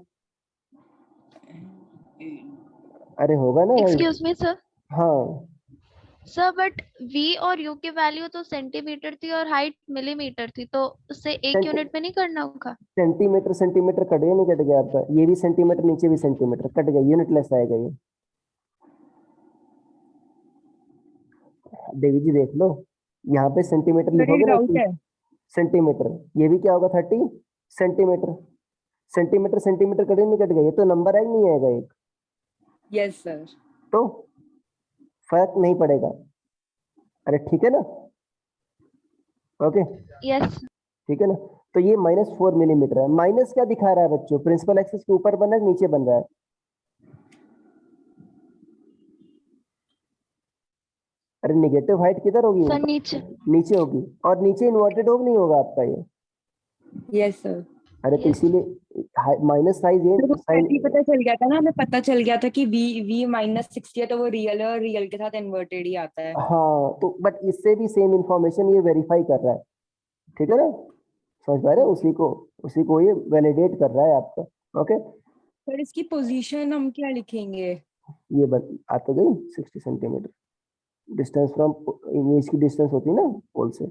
अरे होगा ना भाई। Excuse me, sir. हाँ, सर बट V और U की वैल्यू तो सेंटीमीटर थी और हाइट मिलीमीटर थी, तो उससे एक यूनिट में नहीं करना होगा? सेंटीमीटर सेंटीमीटर कट गया, नहीं कट गया आपका? ये भी सेंटीमीटर, नीचे भी सेंटीमीटर, कट गया, यूनिटलेस आएगा ये। देवी जी देख लो, यहाँ पे सेंटीमीटर सर लिखोगे एक ना, डाउट है। सेंटीमीटर, ये भी क्या होगा 30 सेंटीमीटर। सेंटीमीटर सेंटीमीटर कटे नहीं कट गया, ये तो नंबर है, नहीं आएगा एक, यस सर। तो फर्क नहीं पड़ेगा। अरे ठीक है ना? Okay, yes. ठीक है ना? तो ये -4 मिलीमीटर है। माइनस क्या दिखा रहा है बच्चों? प्रिंसिपल एक्सिस के ऊपर बन रहा है, नीचे बन रहा है? अरे निगेटिव हाइट किधर होगी? सर नीचे. नीचे होगी, और नीचे इन्वर्टेड होगा, नहीं होगा आपका ये? Yes sir. अरे तो Yes. इसीलिए माइनस साइज मेरे को साइन। पहले ही पता चल गया था ना, हमें पता चल गया था कि V -60 है, तो वो रियल है, और रियल के साथ इन्वर्टेड ही आता है। हाँ, तो बट इससे भी सेम इंफॉर्मेशन ये वेरीफाई कर रहा है, ठीक है ना? समझ पा रहे हैं? उसी को ये वैलिडेट कर रहा है आपका। ओके, सर इसकी पोजीशन हम क्या लिखेंगे? ये आ तो गई 60 सेंटीमीटर डिस्टेंस फ्रॉम इमेज की, डिस्टेंस होती है ना पोल से,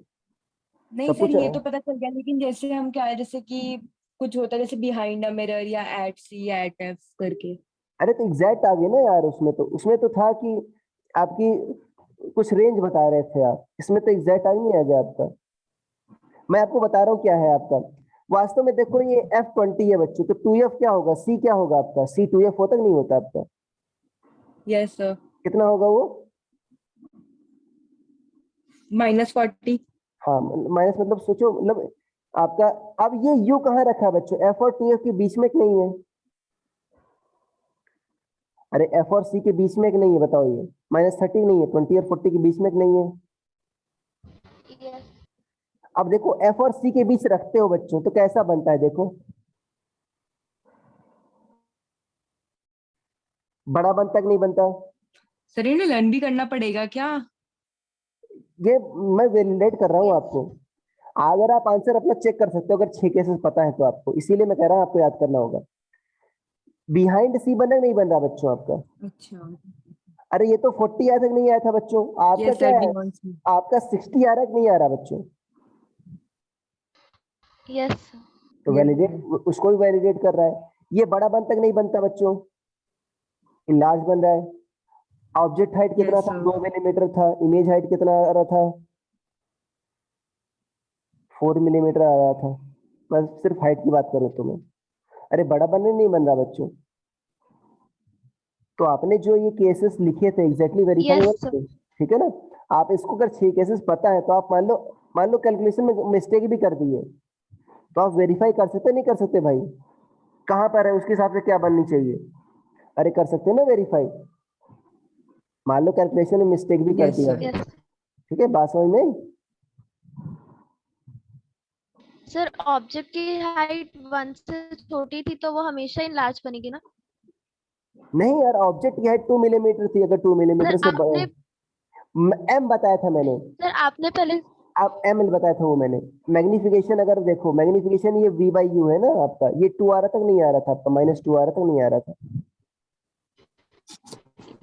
नहीं सब सर, कुछ ये तो पता चल गया, लेकिन जैसे हम क्या है, जैसे कि कुछ होता है जैसे बिहाइंड अ मिरर या एट C या एट F करके। अरे तो एग्जैक्ट आ गए ना यार, उसमें तो था कि आपकी कुछ रेंज बता रहे थे आप, इसमें तो एग्जैक्ट टाइम नहीं आ गया आपका। मैं आपको बता रहा हूँ क्या है आपका। वास्तव में देखो ये F20 है बच्चों, तो 2F क्या होगा, C क्या होगा आपका, C 2F होता कि नहीं होता आपका, यस सर। कितना होगा वो? -40। हाँ माइनस मतलब सोचो, मतलब आपका, अब ये U कहाँ रखा है बच्चों, F और 2F के बीच में कि नहीं है? अरे F और C के बीच में कि नहीं है बताओ, ये -30 नहीं है, 20 और 40 के बीच में कि नहीं है? यस अब देखो F और C के बीच रखते हो बच्चों, तो कैसा बनता है देखो, बड़ा बनता कि नहीं बनता? सर इन्हें लर्न भी करना पड़ेगा क्या? ये मैं वैलिडेट कर रहा हूँ आपको, अगर आप आंसर अपना चेक कर सकते हो, अगर 6 केसेस पता है तो आपको, इसीलिए मैं कह रहा हूँ आपको याद करना होगा। बिहाइंड सी बन रहा नहीं बन रहा बच्चों आपका? अच्छा। अरे ये तो 40 आया तक नहीं आया था बच्चों, आपका यस क्या सर, है, बियॉन्ड सी। आपका 60 आ रहा है कि नहीं आ रहा बच्चों? यस तो वैलिडेट, उसको भी वैलिडेट कर रहा है। ये बड़ा बनता कि नहीं बनता बच्चों, लार्ज बन रहा है। ऑब्जेक्ट हाइट कितना यस था, सर। 2 मिलीमीटर था, इमेज हाइट कितना आ रहा था, 4 मिलीमीटर आ रहा था। बस सिर्फ हाइट की बात करूं तो मैं, अरे बड़ा बनने नहीं बन रहा बच्चों। तो आपने जो ये केसेस लिखे थे एग्जैक्टली वेरीफाई हुआ यस थे, ठीक है ना? आप इसको अगर 6 केसेस पता है तो आप मान लो कैलकुलेशन में मिस्टेक भी कर दी है, तो आप वेरीफाई कर सकते नहीं कर सकते भाई, कहाँ पर है उसके हिसाब से क्या बननी चाहिए? अरे कर सकते हैं ना वेरीफाई। मान लो कैलकुलेशन में मिस्टेक भी कर यस दिया, सर। यस ठीक है, बात समझ में आई? सर ऑब्जेक्ट की हाइट 1 से छोटी थी तो वो हमेशा लार्ज बनेगी ना? नहीं यार, ऑब्जेक्ट की हाइट 2 मिलीमीटर थी, अगर 2 मिलीमीटर सर से आपने एम बताया था मैंने, सर आपने पहले आप एम एल बताया था वो मैंने। मैग्निफिकेशन अगर देखो, मैग्निफिकेशन ये V बाई यू है ना आपका, ये 2 आ रहा तक नहीं आ रहा था आपका, -2 आ रहा तक नहीं आ रहा था।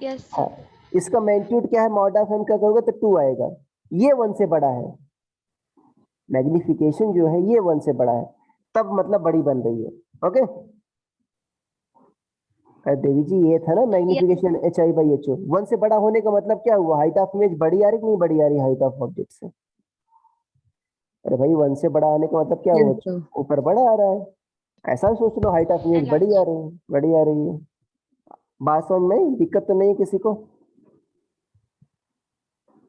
यस हाँ, सर इसका मैग्नीट्यूड क्या है, मॉड ऑफ एम का करोगे तो 2 आएगा, ये 1 से बड़ा है। मैग्निफिकेशन जो है ये 1 से बड़ा है, तब मतलब बड़ी बन रही है। ओके, देवी जी ये था ना मैग्निफिकेशन HI/HO, 1 से बड़ा होने का मतलब क्या हुआ, हाइट ऑफ इमेज बड़ी आ रही कि नहीं बड़ी आ रही हाइट ऑफ ऑब्जेक्ट से? अरे भाई 1 से बड़ा आने का मतलब क्या हुआ, यस सर। ऊपर बड़ा आ रहा है, ऐसा सोच लो, हाइट ऑफ इमेज बड़ी आ रही है, बड़ी आ रही है। बात समझ में आई? दिक्कत तो नहीं है किसी को?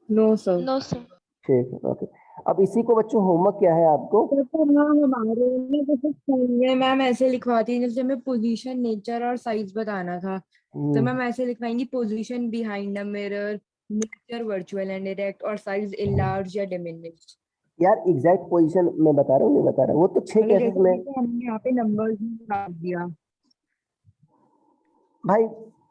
No sir. नो सर ठीक है, ओके। अब इसी को बच्चों होमवर्क क्या है आपको, हाँ, हमारे में जैसे स्कूल में मैम ऐसे लिखवाती है, जैसे हमें पोजीशन, नेचर और साइज बताना था, तो मैम ऐसे लिखवाएंगी position behind the mirror, nature virtual and direct, और साइज इनलार्ज या डिमिनिश। यार एग्जैक्ट पोजीशन मैं बता रहा हूँ नहीं बता रहा, वो तो 6 मतलब केसेस जैसे में। कि तो हमने यहाँ पे नंबर्स डाल दिया। भाई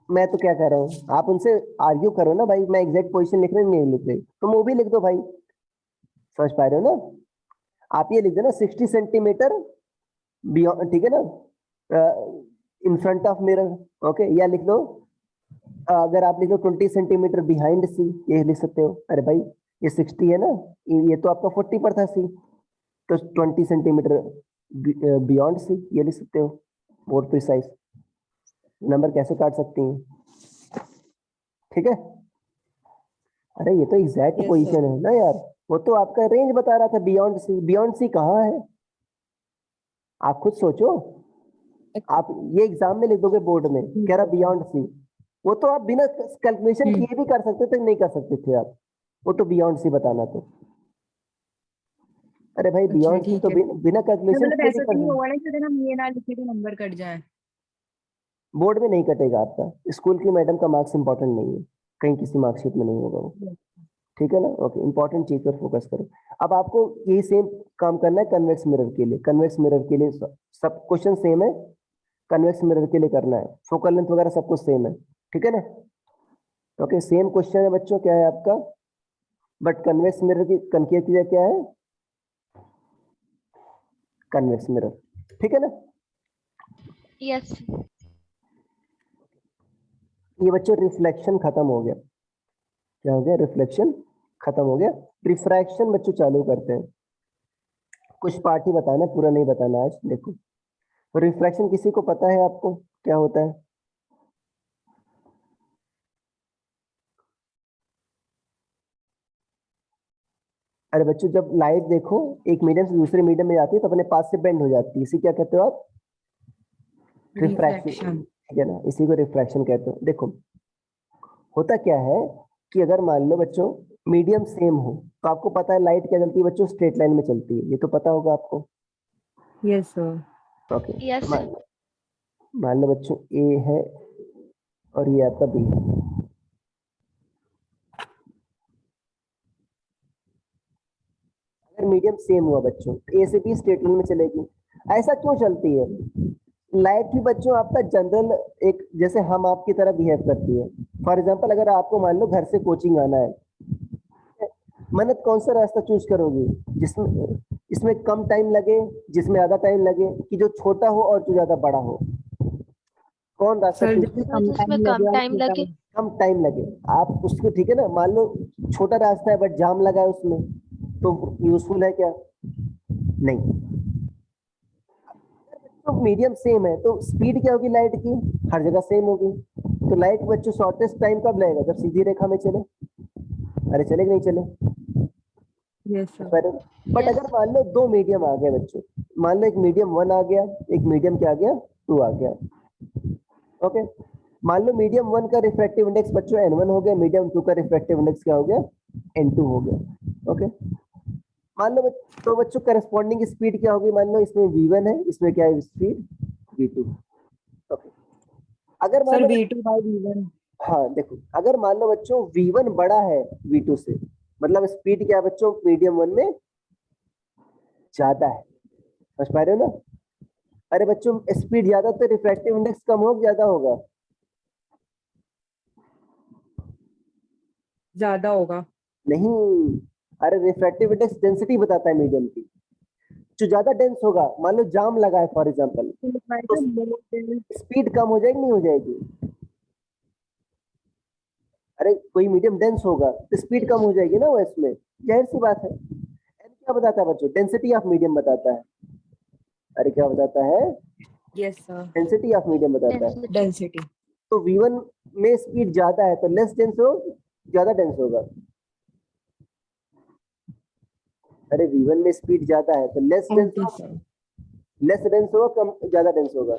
मैं तो क्या कह रहा हूँ, आप उनसे आर्ग्यू करो ना भाई, मैं एग्जैक्ट पोजीशन लिख रही नहीं लिख रही, तुम वो भी लिख दो भाई, समझ पा रहे हो ना? आप ये लिख दो ना 60 सेंटीमीटर बियॉन्ड, ठीक है ना, in front of mirror, okay, या लिख दो, अगर आप लिख लो 20 सेंटीमीटर बिहाइंड सी, ये लिख सकते हो। अरे भाई ये 60 है ना, ये तो आपका 40 पर था सी, तो 20 सेंटीमीटर बियॉन्ड सी, ये लिख सकते हो, मोर प्रिसाइज, नंबर कैसे काट सकती हैं, ठीक है? अरे ये तो एग्जैक्ट यस सर। पोजीशन है ना यार, वो तो आपका रेंज बता रहा था, बियॉन्ड सी कहाँ है, आप खुद सोचो। आप ये एग्जाम में लिख दोगे बोर्ड में, कह रहा बियॉन्ड सी, वो तो आप बिना कैलकुलेशन किए भी कर सकते थे, नहीं कर सकते थे आप, वो तो बियॉन्ड सी बताना तो। अरे भाई अच्छा बियॉन्ड सी ठीक तो है। बिना तो कैलकुलेशन मतलब किए भी ऐसा तो कर नहीं सकते। होगा ना कि अगर हम ये ना लिखे तो नंबर कट जाए? बोर्ड में नहीं कटेगा आपका, स्कूल की मैडम का मार्क्स इंपॉर्टेंट नहीं है, कहीं किसी मार्कशीट में नहीं होगा वो, ठीक है ना? ओके, इंपॉर्टेंट चीज पर फोकस करो। अब आपको यही सेम काम करना है कन्वेक्स मिरर के लिए, कन्वेक्स मिरर के लिए सब क्वेश्चन सेम है, कन्वेक्स मिरर के लिए करना है, फोकल लेंथ वगैरह सब कुछ सेम है, ठीक है ना? ओके, सेम क्वेश्चन है बच्चों, क्या है आपका, बट कन्वेक्स मिरर की कनकेव की जगह क्या है, कन्वेक्स मिरर, ठीक है ना? यस ये बच्चों रिफ्लेक्शन खत्म हो गया, क्या हो गया, रिफ्लेक्शन खत्म हो गया। रिफ्रैक्शन बच्चों चालू करते हैं, कुछ पार्ट ही बताना, पूरा नहीं बताना आज। देखो रिफ्रैक्शन किसी को पता है आपको क्या होता है? अरे बच्चों, जब लाइट देखो एक मीडियम से दूसरे मीडियम में जाती है तो अपने पास से बेंड हो जाती है, इसी क्या कहते हो आप? रिफ्रैक्शन। रिफ्रैक्शन। ठीक है ना, इसी को रिफ्रैक्शन कहते हो। देखो होता क्या है कि अगर मान लो बच्चों मीडियम सेम हो तो आपको पता है लाइट क्या चलती है बच्चों, स्ट्रेट लाइन में चलती है, ये तो पता होगा आपको। Yes sir. ओके। यस मान मान लो बच्चों ए है और ये आपका बी है। अगर मीडियम सेम हुआ बच्चों, ए से बी स्ट्रेट लाइन में चलेगी। ऐसा क्यों चलती है? लाइट भी बच्चों आपका जनरल एक जैसे हम आपकी तरह बिहेव करती है। फॉर एग्जांपल अगर आपको मान लो घर से कोचिंग आना है, मन्नत कौन सा रास्ता चूज करोगी जिसमें इसमें कम टाइम लगे, जिसमें ज्यादा टाइम लगे, कि जो छोटा हो और जो ज्यादा बड़ा हो? कौन रास्ता सर चूज? जिसमें सर, कम जिसमें टाइम कम लगे और टाइम छोटा लगे। हो। कम टाइम लगे आप उसको, ठीक है ना। मान लो छोटा रास्ता है बट जाम लगा है उसमें, तो यूजफुल है क्या? नहीं। तो मीडियम सेम है तो स्पीड क्या होगी लाइट की? हर जगह सेम होगी। तो लाइट बच्चों शॉर्टेस्ट टाइम कब लगेगा? जब सीधी रेखा में चले। अरे चले कि नहीं चले? Yes sir. बट यस अगर मान लो दो मीडियम आ गए बच्चों, मान लो एक मीडियम 1 आ गया, एक मीडियम क्या आ गया, 2 आ गया। ओके। मान लो मीडियम 1 का रिफ्रैक्टिव इंडेक्स बच्चों n1 हो गया, मीडियम 2 का रिफ्रैक्टिव इंडेक्स क्या हो गया, n2 हो गया। ओके। मान लो तो बच्चों करस्पॉन्डिंग स्पीड क्या होगी? मान लो इसमें v1 है, इसमें क्या है स्पीड, v2। ओके। अगर मान सर लो V2/V1। हाँ देखो, अगर मान लो बच्चों v1 बड़ा है v2 से, मतलब स्पीड क्या है बच्चों मीडियम 1 में ज्यादा है। समझ पा रहे हो ना? अरे बच्चों स्पीड ज्यादा तो रिफ्रैक्टिव इंडेक्स कम हो ज्यादा होगा? ज्यादा होगा। नहीं। अरे रिफ्रैक्टिव इंडेक्स डेंसिटी बताता है मीडियम की। जो ज्यादा डेंस होगा, मान लो जाम लगा है फॉर एग्जांपल, तो स्पीड कम हो जाएगी नहीं हो जाएगी? अरे कोई मीडियम डेंस होगा तो स्पीड कम हो जाएगी ना, वो इसमें जाहिर सी बात है। एन क्या बताता है बच्चों? डेंसिटी ऑफ मीडियम बताता है। अरे क्या बताता है? Yes sir. Density of medium बताता है। डेंसिटी। डेंसिटी। तो v1 में स्पीड ज्यादा है तो लेस डेंस हो, ज्यादा डेंस होगा? अरे v1 में स्पीड ज्यादा है तो लेस डेंस ओके हो, सर। लेस डेंस होगा कम ज्यादा डेंस होगा?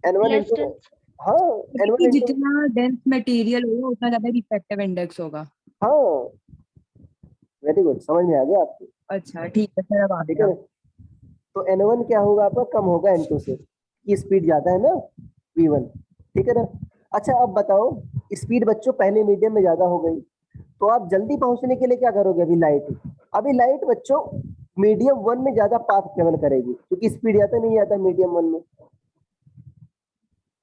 n1 less into, dense. हाँ n1 क्योंकि इंटू, जितना डेंस मटेरियल होगा उतना ज्यादा रिफ्रैक्टिव इंडेक्स होगा। हाँ वेरी गुड, समझ में आ गया आपको? अच्छा ठीक है सर, अब आ ठीक है गया। ना? तो n1 क्या होगा आपका, कम होगा n2 से, की स्पीड ज्यादा है ना v1। ठीक है ना? अच्छा अब बताओ, स्पीड बच्चों पहले मीडियम में ज्यादा हो गई, तो आप जल्दी पहुंचने के लिए क्या करोगे? अभी लाइट बच्चों मीडियम 1 में ज्यादा पाथ ट्रेवल करेगी क्योंकि स्पीड ज्यादा नहीं आता मीडियम 1 में।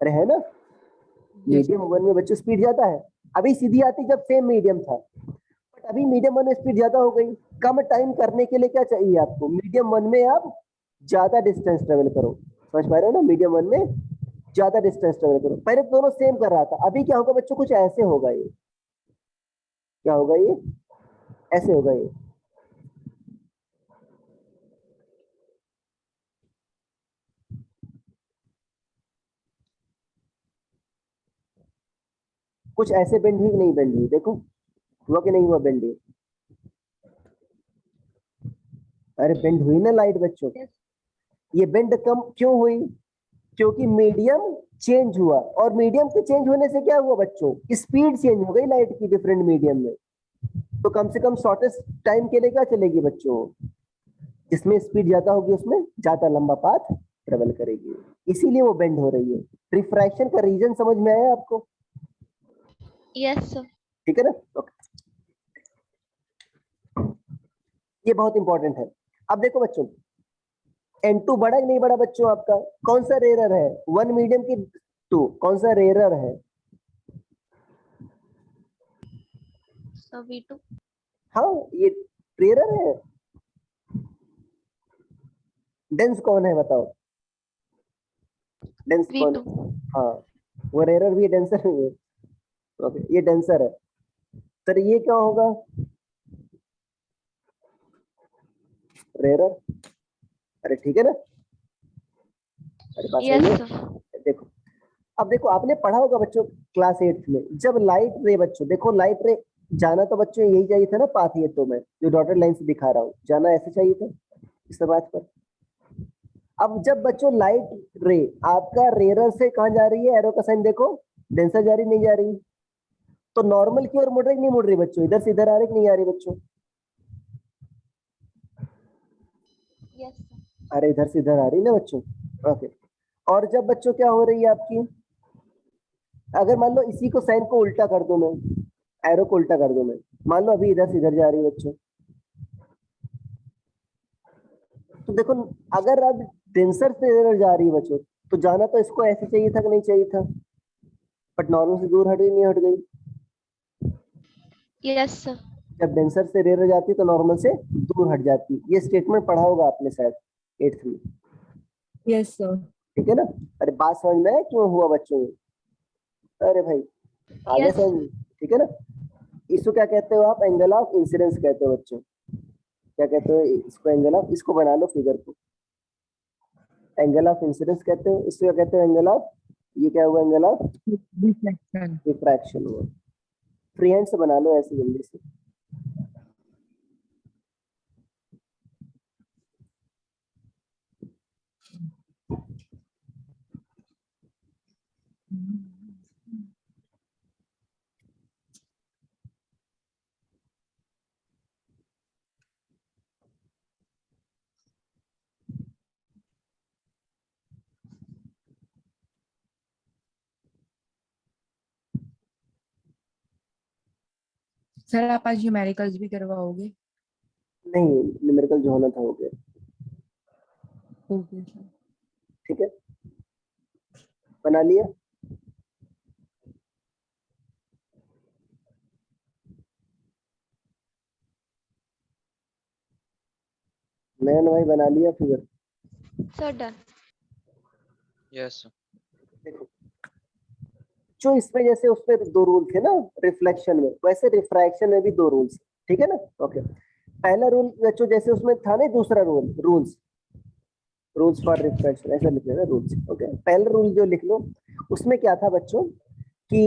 अरे है ना, यस। मीडियम 1 में बच्चों स्पीड ज्यादा है। अभी सीधी आती जब सेम मीडियम था, बट अभी मीडियम 1 में स्पीड ज्यादा हो गई। कम टाइम करने के लिए क्या चाहिए आपको? मीडियम 1 में आप ज्यादा डिस्टेंस ट्रेवल करो। समझ पा रहे हो ना? मीडियम 1 में ज्यादा डिस्टेंस ट्रेवल करो। पहले तो दोनों सेम कर रहा था, अभी क्या होगा बच्चों? कुछ ऐसे होगा ये। क्या होगा ये? ऐसे होगा ये। कुछ ऐसे बेंड हुई कि नहीं बेंड हुई? देखो हुआ कि नहीं हुआ बेंड? अरे बेंड हुई ना लाइट बच्चों। ये बेंड कम क्यों हुई? क्योंकि मीडियम चेंज हुआ, और मीडियम के चेंज होने से क्या हुआ बच्चों? स्पीड चेंज हो गई लाइट की डिफरेंट मीडियम में। तो कम से कम शॉर्टेस्ट टाइम के लिए क्या चलेगी बच्चों? जिसमें स्पीड ज्यादा होगी उसमें ज्यादा लंबा पाथ ट्रेवल करेगी, इसीलिए वो बेंड हो रही है। रिफ्रैक्शन का रीजन समझ में आया आपको? Yes sir. ठीक है ना? ओके। ये बहुत इंपॉर्टेंट है। अब देखो बच्चों, n2 बड़ा कि नहीं बड़ा बच्चों आपका? कौन सा रेयर है, 1 मीडियम की 2? कौन सा रेयर है? Sir V2। हाँ ये रेयर है। डेंस कौन है बताओ? डेंस कौन V2। है? हाँ वो रेयर भी है, डेंसर भी है। ओके ये डेंसर है। सर ये क्या होगा? रेयर। अरे ठीक है ना? अरे बात सही यस है। सर। देखो अब देखो आपने पढ़ा होगा बच्चों क्लास 8 में, जब लाइट रे, बच्चों देखो लाइट रे जाना तो बच्चों यही चाहिए था ना पाथ, ये तो मैं जो डॉटेड लाइन से दिखा रहा हूँ जाना ऐसे चाहिए था इस बात पर। अब जब बच्चों लाइट रे आपका रेयर से कहाँ जा रही है, एरो का साइन देखो, डेंसर जा रही नहीं जा रही, तो नॉर्मल की ओर मुड़ रही नहीं मुड़ रही बच्चों, इधर से इधर आ रही कि नहीं आ रही बच्चों, यस सर। अरे इधर से इधर आ रही ना बच्चों। ओके, और जब बच्चों क्या हो रही है आपकी, अगर मान लो इसी को साइन को उल्टा कर दूं मैं, एरो को उल्टा कर दूं मैं, मान लो अभी इधर से इधर जा रही है बच्चों, तो देखो अगर अब डेंसर से इधर जा रही है बच्चों, तो जाना तो इसको ऐसे चाहिए था कि नहीं चाहिए था, बट नॉर्मल से दूर हट गई नहीं हट गई। Yes sir. जब डेंसर से रेयर जाती है तो नॉर्मल से दूर हट जाती है, ये स्टेटमेंट पढ़ा होगा आपने शायद 8th में। Yes sir. ठीक है ना, अरे बात समझ में आया क्यों हुआ बच्चों में, अरे भाई आ गया Yes. समझ में? ठीक है ना, इसको क्या कहते हो आप, एंगल ऑफ इंसिडेंस कहते हो बच्चों, क्या कहते हो इसको, एंगल ऑफ, इसको बना लो फिगर को, एंगल ऑफ इंसिडेंस कहते हो, इसको क्या कहते हो एंगल ऑफ, ये क्या हुआ एंगल ऑफ रिफ्लेक्शन। रिफ्रैक्शन हुआ। फ्री हैंड से बना लो ऐसे जल्दी से। सर आप आज न्यूमेरिकल्स भी करवाओगे? नहीं, न्यूमेरिकल जो होना था हो गया। Okay sir. ठीक है, बना लिया। मैंने भाई बना लिया figure. Sir done. Yes sir. देखो जो इसमें जैसे उसमें दो रूल थे ना रिफ्लेक्शन में, वैसे रिफ्रैक्शन में भी दो रूल्स, ठीक है ना। ओके, पहला रूल बच्चों जैसे उसमें था ना, दूसरा रूल, रूल्स फॉर रिफ्रैक्शन ऐसा लिख लेना रूल्स। ओके, पहला रूल जो लिख लो, उसमें क्या था बच्चों कि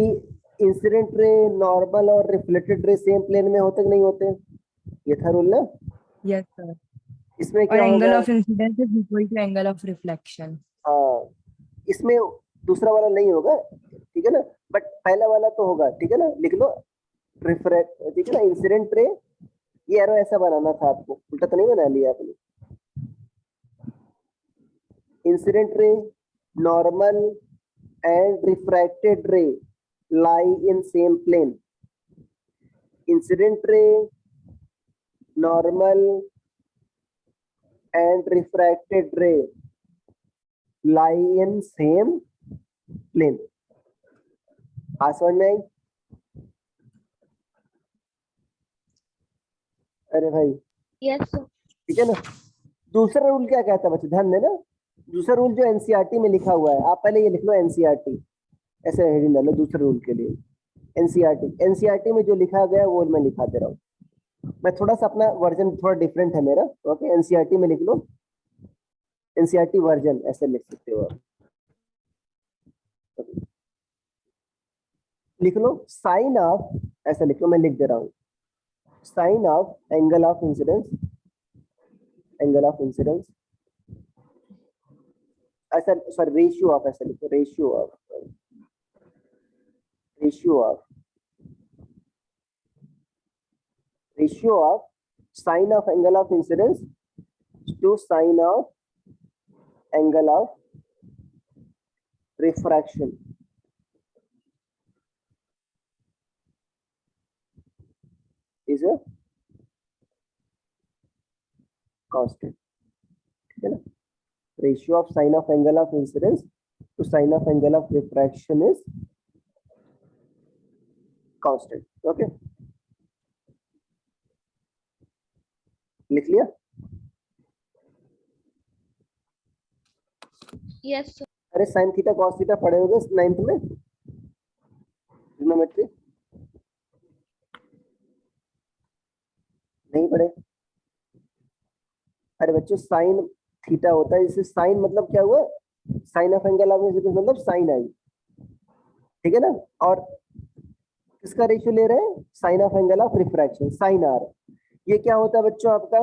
इंसिडेंट रे, नॉर्मल और रिफ्लेक्टेड रे सेम प्लेन में होते कि नहीं होते, ये था रूल ना। Yes sir. इसमें और क्या एंगल होगा, of incidence is equal to angle of reflection. हाँ इसमें दूसरा वाला नहीं होगा, ठीक है ना, बट पहला वाला तो होगा, ठीक है ना, लिख लो रिफ्रैक्ट, ठीक है ना, इंसिडेंट रे, ये एरो ऐसा बनाना था आपको, उल्टा तो नहीं बना लिया आपने, incident ray, normal and refracted रे lie in same plane, incident ray, normal and refracted ray lie in same plane। आज समझ में आई, अरे भाई यस सर। ठीक है ना। दूसरा रूल क्या कहता है बच्चे, ध्यान देना, दूसरा रूल जो एनसीईआरटी में लिखा हुआ है, आप पहले ये लिख लो एनसीईआरटी, ऐसे हेडिंग डालो दूसरे रूल के लिए, एनसीईआरटी में जो लिखा गया वो मैं लिखा दे रहा हूँ, मैं थोड़ा सा अपना वर्जन थोड़ा डिफरेंट है मेरा। ओके, एनसीईआरटी में लिख लो, एनसीईआरटी वर्जन ऐसे लिख सकते हो आप। लिख लो साइन ऑफ, ऐसा लिख लो, मैं लिख दे रहा हूँ, sine of angle of incidence, angle of incidence, ऐसा सॉरी रेशियो ऑफ, ऐसा लिखो ratio of, ratio of sine of angle of incidence to sine of angle of refraction is a constant, ठीक है ना। Ratio of sine of angle of incidence to sine of angle of refraction is constant. Okay, लिख लिया। Yes sir. अरे sine theta cos theta पढ़े होगे 9th में trigonometry, नहीं पढ़े, अरे बच्चों साइन थीटा होता है, जैसे साइन मतलब क्या हुआ, sine of angle of incidence मतलब साइन आई, ठीक है ना। और किसका रेशियो ले रहे हैं, sine of angle of refraction, sine r. ये क्या होता है बच्चों आपका,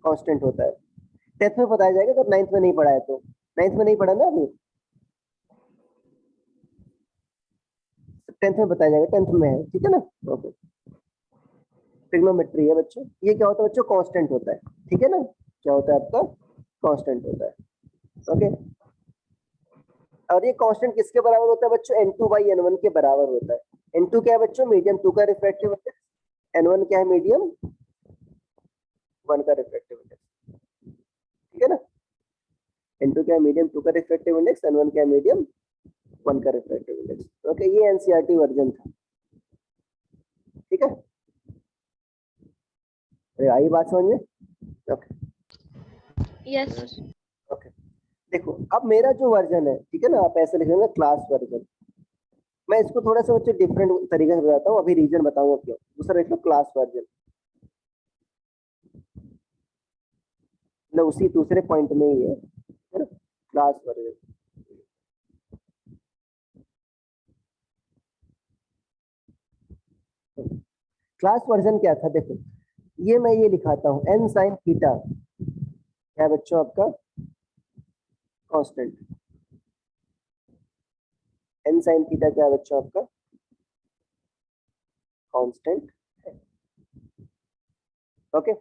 कांस्टेंट होता है। 10th में बताया जाएगा, अगर 9th में नहीं पढ़ा है तो। 9th में नहीं पढ़ा ना अभी, 10th में बताया जाएगा, 10th में है, ठीक है ना। ओके, ट्रिग्नोमेट्री है बच्चों। ये क्या होता है बच्चों, कांस्टेंट होता है, ठीक है ना। क्या होता है आपका, कांस्टेंट होता है। ओके, और ये कांस्टेंट किसके बराबर होता है बच्चों, n2 बाई n1 के बराबर होता है। n2 क्या है बच्चों, मीडियम 2 का रिफ्रैक्टिव इंडेक्स, n1 क्या है, मीडियम 1 का रिफ्रैक्टिव इंडेक्स, ठीक है ना। n2 क्या है, मीडियम 2 का रिफ्रैक्टिव इंडेक्स, n1 क्या है, मीडियम 1 का रिफ्रैक्टिव इंडेक्स। ओके, ये एनसीईआरटी वर्जन था, ठीक है। अरे आई बात समझ में। Okay yes Yes. ओके, देखो अब मेरा जो वर्जन है, ठीक है ना, आप ऐसे लिखेंगे क्लास वर्जन। मैं इसको थोड़ा सा बच्चे डिफरेंट तरीके से बताता हूँ, अभी रीजन बताऊंगा क्यों। दूसरा लिख लो क्लास वर्जन, मतलब उसी दूसरे पॉइंट में ही है ना, क्लास वर्जन। क्लास वर्जन क्या था, देखो ये मैं ये लिखाता हूँ, n साइन थीटा क्या है बच्चों आपका, कांस्टेंट। n साइन थीटा क्या है बच्चों आपका, कांस्टेंट है। ओके,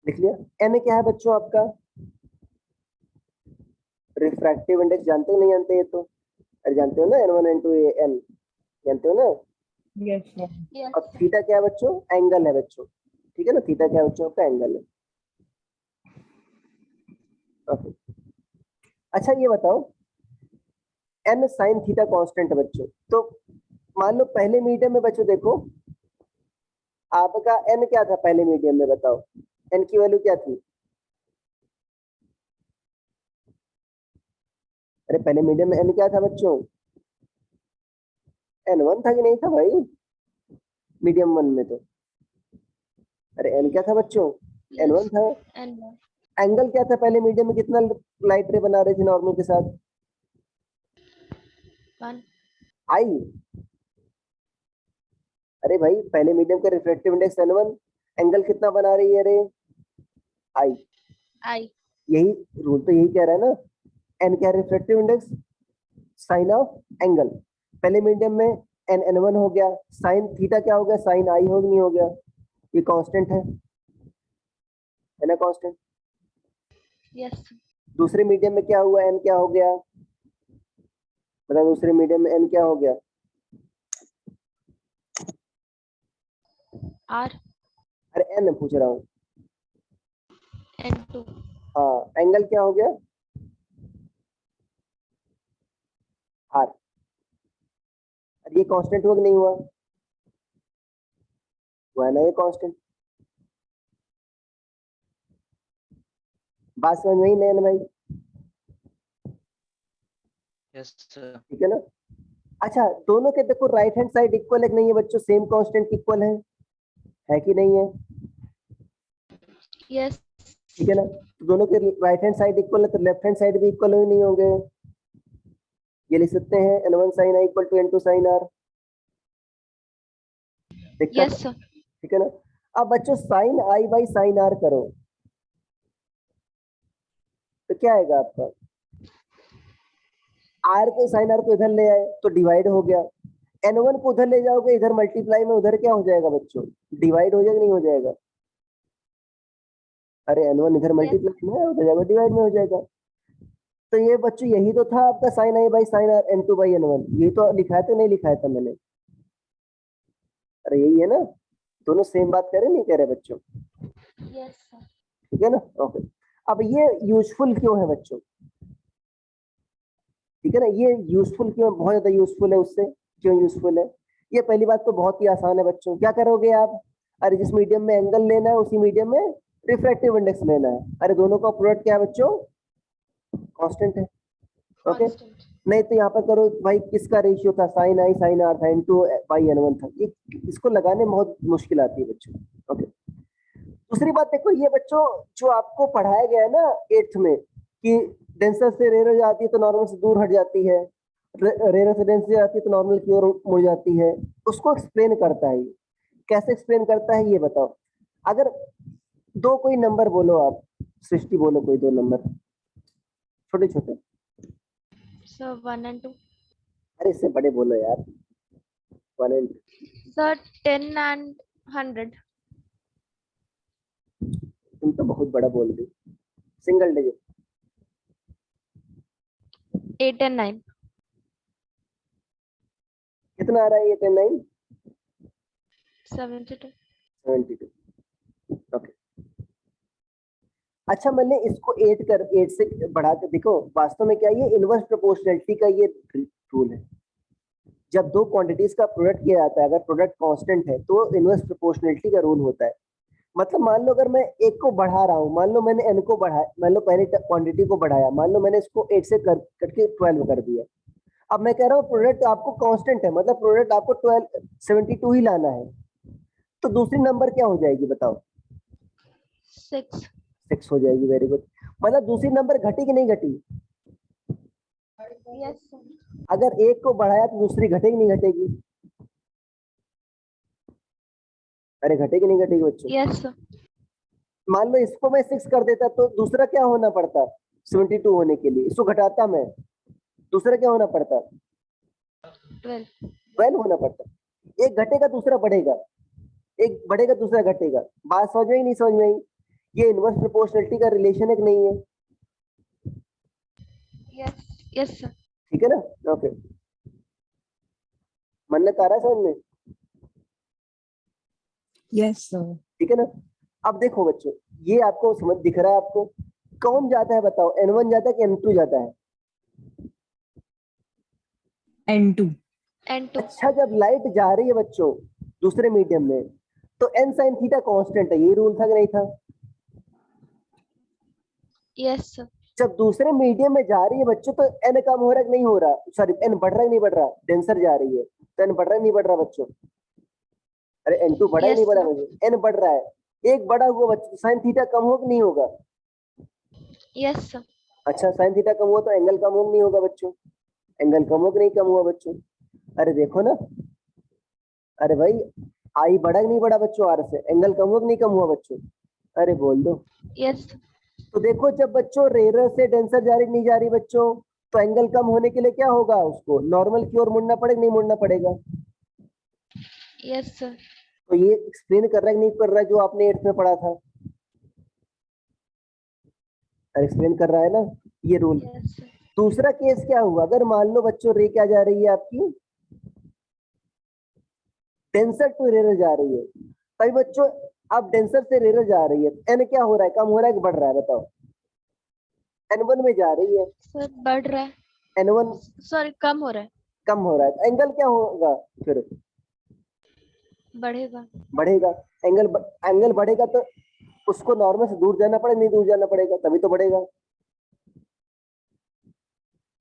लिख लिया। n क्या है बच्चों आपका, रिफ्रैक्टिव इंडेक्स, जानते हो नहीं जानते, ये तो अरे जानते हो ना, n1 n2 n, जानते हो ना। यस यस और थीटा क्या है बच्चों, एंगल है बच्चों, ठीक है ना। थीटा क्या है बच्चों आपका, एंगल है। ओके, अच्छा ये बताओ, n साइन थीटा कांस्टेंट है बच्चों, तो मान लो पहले मीडियम में बच्चों देखो आपका n क्या था पहले मीडियम में, बताओ n की वैल्यू क्या थी। अरे पहले मीडियम में n क्या था बच्चों, n1 था कि नहीं था भाई, मीडियम 1 में तो। अरे n क्या था बच्चों, n1 था। एंड एंगल क्या था पहले मीडियम में, कितना लाइट रे बना रहे थे नॉर्मल के साथ, 1 आई। अरे भाई पहले मीडियम का रिफ्रैक्टिव इंडेक्स n1, एंगल कितना बना रही है रे, आई। आई यही रूल तो यही कह रहा है ना, n क्या refractive index, sine of angle. पहले मीडियम में n1 हो गया, साइन थीटा क्या हो गया, साइन आई हो नहीं हो गया, ये कांस्टेंट है ना, कांस्टेंट। यस दूसरे मीडियम में क्या हुआ, n क्या हो गया, मतलब दूसरे मीडियम में n क्या हो गया, आर अरे n पूछ रहा हूँ। N2 हाँ, एंगल क्या हो गया, आर। ये कांस्टेंट हुआ कि नहीं हुआ, हुआ ना ये कांस्टेंट। बात समझ में ही नहीं भाई, Yes, sir. ठीक है ना। अच्छा दोनों के देखो राइट हैंड साइड इक्वल है कि नहीं है बच्चों, सेम कांस्टेंट इक्वल है कि नहीं है, यस ठीक है ना। तो दोनों के राइट हैंड साइड इक्वल है, तो लेफ्ट हैंड साइड भी इक्वल हो नहीं होंगे। ये लिख सकते हैं n1 sin i equal to n2 sin r, दिक्कत है, यस सर ठीक है ना। अब बच्चों sine i by sine r करो तो क्या आएगा आपका, आर को साइन आर को इधर ले आए तो डिवाइड हो गया, n1 को उधर ले जाओगे इधर मल्टीप्लाई में, उधर क्या हो जाएगा बच्चों, डिवाइड हो जाएगा नहीं हो जाएगा, अरे n1 इधर मल्टीप्लाई में है, उधर जाएगा डिवाइड में हो जाएगा। तो ये बच्चों यही तो था आपका sine i by sine r n2 by n1, ये तो लिखा है तो नहीं लिखा था मैंने, अरे यही है ना, दोनों सेम बात कह रहे नहीं कह रहे बच्चों, यस सर ठीक है ना। ओके, अब ये यूजफुल क्यों है बच्चों, ठीक है ना, ये यूजफुल क्यों, बहुत ज्यादा यूजफुल है, उससे क्यों यूजफुल है। ये पहली बात तो बहुत ही आसान है बच्चों, क्या करोगे आप, अरे जिस मीडियम में एंगल लेना है उसी मीडियम में रिफ्रैक्टिव इंडेक्स लेना है, अरे दोनों का प्रोडक्ट क्या है बच्चों, कांस्टेंट है। ओके, कांस्टेंट नहीं तो यहाँ पर करो भाई, किसका रेशियो था, साइन आई साइन आर था, n2 बाई n1 था, ये इसको लगाने में बहुत मुश्किल आती है बच्चों। ओके, दूसरी बात देखो, ये बच्चों जो आपको पढ़ाया गया है ना 8th में कि डेंसर से रेयर जाती है तो नॉर्मल से दूर हट जाती है, रेयर से डेंस जाती है तो नॉर्मल की ओर मुड़ जाती है, उसको एक्सप्लेन करता है। कैसे एक्सप्लेन करता है ये बताओ। अगर दो कोई नंबर बोलो आप, सृष्टि बोलो कोई दो नंबर छोटे छोटे। Sir 1 and 2. अरे इससे बड़े बोलो यार। 1 and सर 10 and 100. तुम तो बहुत बड़ा बोल दी। Single digit 8 and 9. कितना आ रहा है ये 10 9 72. 72। ओके, अच्छा मैंने इसको 8 से बढ़ा के देखो, वास्तव में क्या ये इनवर्स प्रोपोर्शनलिटी का ये रूल है। जब दो क्वांटिटीज का प्रोडक्ट किया जाता है, अगर प्रोडक्ट कांस्टेंट है तो इनवर्स प्रोपोर्शनलिटी का रूल होता है। मतलब मान लो अगर मैं एक को बढ़ा रहा हूँ, मान लो मैंने n को बढ़ाया, मान लो पहले क्वांटिटी को बढ़ाया, मान लो मैंने इसको 8 से करके 12 कर दिया। अब मैं कह रहा हूँ प्रोडक्ट आपको कांस्टेंट है, मतलब प्रोडक्ट आपको 72 ही लाना है, तो दूसरी नंबर क्या हो जाएगी बताओ? 6. 6 हो जाएगी। Very good. मतलब दूसरी नंबर घटी कि नहीं घटी? Yes sir. अगर एक को बढ़ाया तो दूसरी घटेगी नहीं घटेगी? अरे घटेगी नहीं घटेगी बच्चों? Yes sir. मान लो इसको मैं 6 कर देता तो दूसरा क्या होना पड़ता 72 होने के लिए? इसको घटाता मैं, दूसरा क्या होना पड़ता? 12. 12 होना पड़ता। एक घटेगा दूसरा बढ़ेगा, एक बढ़ेगा दूसरा घटेगा। बात समझ में आई नहीं समझ में आई? ये इनवर्स प्रोपोर्शनलिटी का रिलेशन है कि नहीं है? Yes. Yes sir. ठीक है ना? ओके, मन्नत आ रहा है समझ में? Yes sir. ठीक है ना? अब देखो बच्चों, ये आपको समझ दिख रहा है आपको? कौन जाता है बताओ, n1 जाता है कि n2 जाता है? N2। And 2. अच्छा, जब लाइट जा रही है बच्चों दूसरे मीडियम में तो n sin थीटा कांस्टेंट है, ये रूल था कि नहीं था? Yes sir. जब दूसरे मीडियम में जा रही है बच्चों तो n कम हो रहा है कि नहीं हो रहा? सॉरी, n बढ़ रहा है कि नहीं बढ़ रहा? डेंसर जा रही है तो n बढ़ रहा है नहीं बढ़ रहा बच्चों? अरे n2 बढ़ा ही Yes नहीं बढ़ा? sir. मुझे n बढ़ रहा है, एक बढ़ा हुआ बच्चों, साइन थीटा कम हो कि नहीं होगा? Yes sir. अच्छा, साइन थीटा कम हुआ तो एंगल कम हो कि नहीं होगा बच्चों? एंगल कम हो कि नहीं कम हुआ बच्चों? अरे देखो ना, अरे भाई आई बढ़ा कि नहीं बढ़ा बच्चों? आर से एंगल कम हुआ कि नहीं कम हुआ बच्चों? अरे बोल दो। Yes sir. तो देखो, जब बच्चों रेयर से डेंसर जा रही नहीं जा रही बच्चों, तो एंगल कम होने के लिए क्या होगा? उसको नॉर्मल की ओर मुड़ना पड़ेगा नहीं मुड़ना पड़ेगा? Yes sir. तो ये एक्सप्लेन कर रहा है कि नहीं कर रहा है जो आपने 8th में पढ़ा था? एक्सप्लेन कर रहा है ना ये रूल। Yes sir. दूसरा केस क्या हुआ, अगर मान लो बच्चों रे क्या जा रही है आपकी, डेंसर टू रेयर जा रही है, तभी बच्चों अब डेंसर से रेयर जा रही है, एन क्या हो रहा है, कम हो रहा है कि बढ़ रहा है बताओ? n1 में जा रही है, Sir बढ़ रहा है. n1 Sorry कम हो रहा है. कम हो रहा है, तो एंगल क्या होगा फिर? बढ़ेगा. बढ़ेगा। एंगल बढ़ेगा तो उसको नॉर्मल से दूर जाना पड़ेगा नहीं दूर जाना पड़ेगा? तभी तो बढ़ेगा।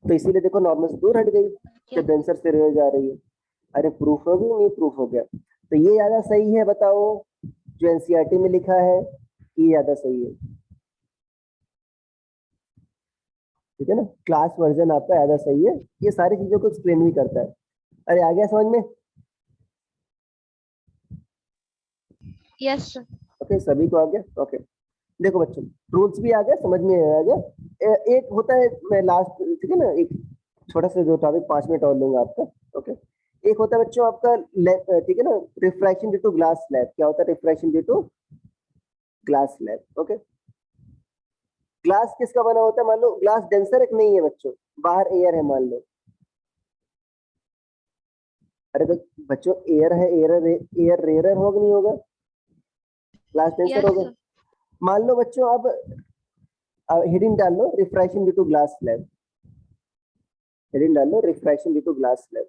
तो इसीलिए देखो नॉर्मल से दूर हट गई जब डेंसर से रेयर जा रही है। अरे प्रूफ हो गया नहीं? प्रूफ हो गया। तो ये ज्यादा सही है बताओ जो एनसीईआरटी में लिखा है, ये ज्यादा सही है? ठीक है ना? क्लास वर्जन आपका ज्यादा सही है, ये सारी चीजों को एक्सप्लेन भी करता है। अरे आ गया समझ में? Yes sir. ओके, सभी को आ गया? ओके, देखो बच्चों, रूल्स भी आ गए, समझ में आ गया। एक होता है, मैं लास्ट, ठीक है ना, एक छोटा सा जो टॉपिक 5 मिनट और लूंगा आपका। ओके, एक होता है बच्चों आपका ठीक है ना, refraction due to glass slab. क्या होता है refraction due to glass slab? Okay, glass किसका बना होता है? मान लो ग्लास डेंसर है कि नहीं है बच्चों, बाहर एयर है मान लो। अरे तो बच्चों एयर है, एयर रेयर होगा नहीं होगा? ग्लास डेंसर Yes होगा। sir. मान लो बच्चों अब हेडिंग डाल लो refraction due to glass slab, heading डाल लो refraction due to glass slab.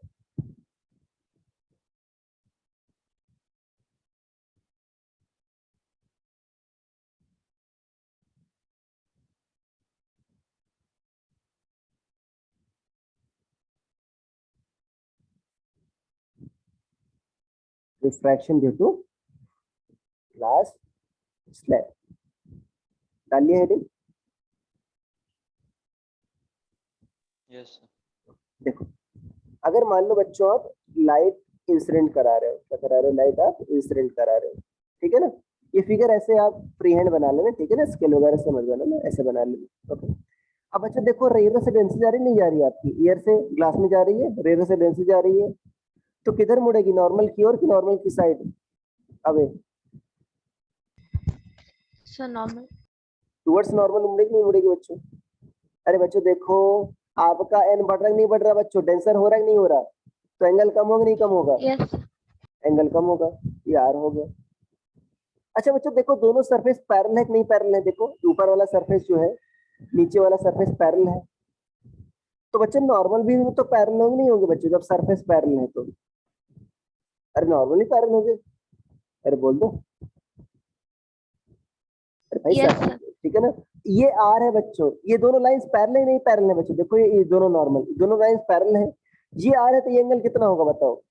Refraction due to glass slab डाल लिया हेडिंग। Yes, sir. देखो अगर मान लो बच्चों आप लाइट इंसिडेंट करा रहे हो, क्या करा रहे हो, लाइट आप इंसिडेंट करा रहे हो, ठीक है ना। ये फिगर ऐसे आप फ्री हैंड बना लेना, ठीक है ना, स्केल वगैरह से मत बनाना, ऐसे बना लेना। ओके, अब बच्चों देखो रेयर से डेंसिटी जा रही नहीं जा रही है आपकी, एयर से ग्लास में जा रही है, रेयर से डेंसिटी जा रही है, तो किधर मुड़ेगी, नॉर्मल की ओर कि नॉर्मल की साइड, अबे सर नॉर्मल। टुवर्ड्स नॉर्मल मुड़ेगी नहीं मुड़ेगी बच्चों। अरे बच्चों देखो आपका एन बढ़ रहा है नहीं बढ़ रहा बच्चों, डेंसर हो रहा है नहीं हो रहा, तो एंगल कम होगा नहीं कम होगा, यस एंगल कम होगा, ये आर हो गया। अच्छा बच्चों देखो दोनों सरफेस पैरेलल है कि नहीं पैरेलल है, देखो ऊपर वाला सरफेस जो है नीचे वाला सरफेस पैरेलल है, तो बच्चों नॉर्मल भी तो पैरेलल होंगे नहीं होंगे बच्चों, जब सरफेस पैरेलल है तो, अरे नॉर्मली पैरेलल होंगे, अरे बोल दो, अरे भाई यस सर सर। ठीक है ना। ये आर है बच्चों, ये दोनों लाइंस पैरेलल है नहीं पैरेलल है बच्चों, देखो ये दोनों नॉर्मल, दोनों लाइंस पैरेलल है, ये आर है तो ये एंगल कितना होगा बताओ।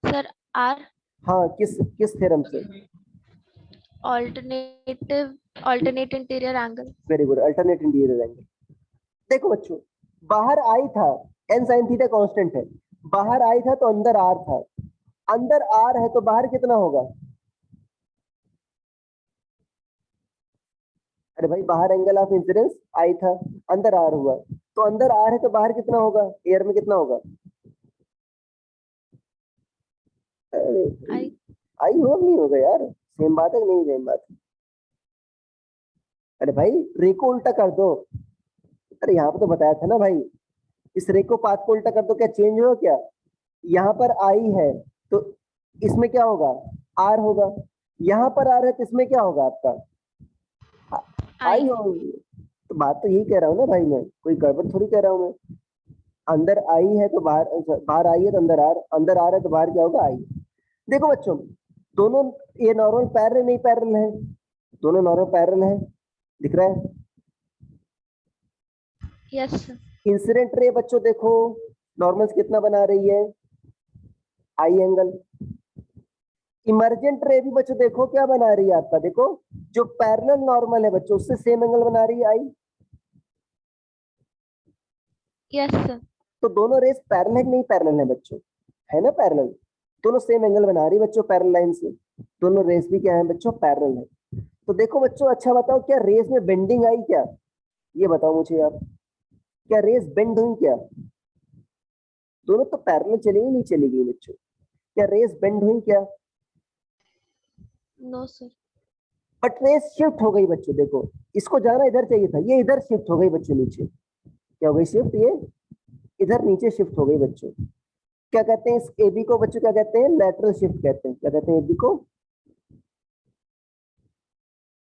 सर आर हाँ किस किस थ्योरम से, alternate interior angle. Very good, alternate interior angle. देखो बच्चों बाहर आई था, एन साइन थीटा कांस्टेंट है, बाहर आई था तो अंदर आर था, अंदर आर है तो बाहर कितना होगा, अरे भाई बाहर एंगल ऑफ इंसिडेंस आई था, अंदर आर हुआ, तो अंदर आर है तो बाहर कितना होगा, एयर में कितना होगा, अरे आई आई होगा नहीं होगा यार, सेम बात है कि नहीं सेम बात है। अरे भाई रे को उल्टा कर दो, अरे यहाँ पे तो बताया था ना भाई, इस रे को पाथ को उल्टा कर दो, क्या चेंज होगा क्या, यहाँ पर आई है तो इसमें क्या होगा, आर होगा, यहाँ पर आर है तो इसमें क्या होगा आपका, आई आई। होगी। तो बात तो यही कह रहा हूँ ना भाई, मैं कोई गड़बड़ थोड़ी कह रहा हूँ मैं, अंदर आई है तो बाहर, बाहर आई है तो अंदर आर, अंदर आ रहा है तो बाहर क्या होगा आई। देखो बच्चों दोनों ये नॉर्मल पैरेलल नहीं पैरेलल है, दोनों नॉर्मल पैरेलल है, दिख रहा है। Yes sir. इंसिडेंट रे बच्चों देखो नॉर्मल कितना बना रही है, आई एंगल। इमरजेंट रे भी बच्चों देखो क्या बना रही है आपका, देखो जो पैरेलल नॉर्मल है बच्चों उससे सेम एंगल बना रही है आई। Yes sir. तो दोनों रेस पैरेलल है कि नहीं पैरेलल है बच्चों, है ना पैरेलल, दोनों सेम एंगल बना रही है बच्चों पैरेलल लाइन से, दोनों रेस भी क्या है बच्चों पैरेलल है। तो देखो बच्चों अच्छा बताओ क्या रेस में बेंडिंग आई क्या, ये बताओ मुझे आप, क्या रेस बेंड हुई क्या, दोनों तो पैरेलल चली गई नहीं चली गई बच्चों, क्या रेस बेंड हुई क्या, no sir. But rays shift हो गई बच्चों, देखो इसको जाना इधर चाहिए था, ये इधर शिफ्ट हो गई बच्चों नीचे, क्या हो गई शिफ्ट, ये इधर नीचे शिफ्ट हो गई बच्चों। क्या कहते हैं इस एबी को बच्चों, क्या कहते हैं लैटरल शिफ्ट कहते हैं, क्या कहते हैं एबी को,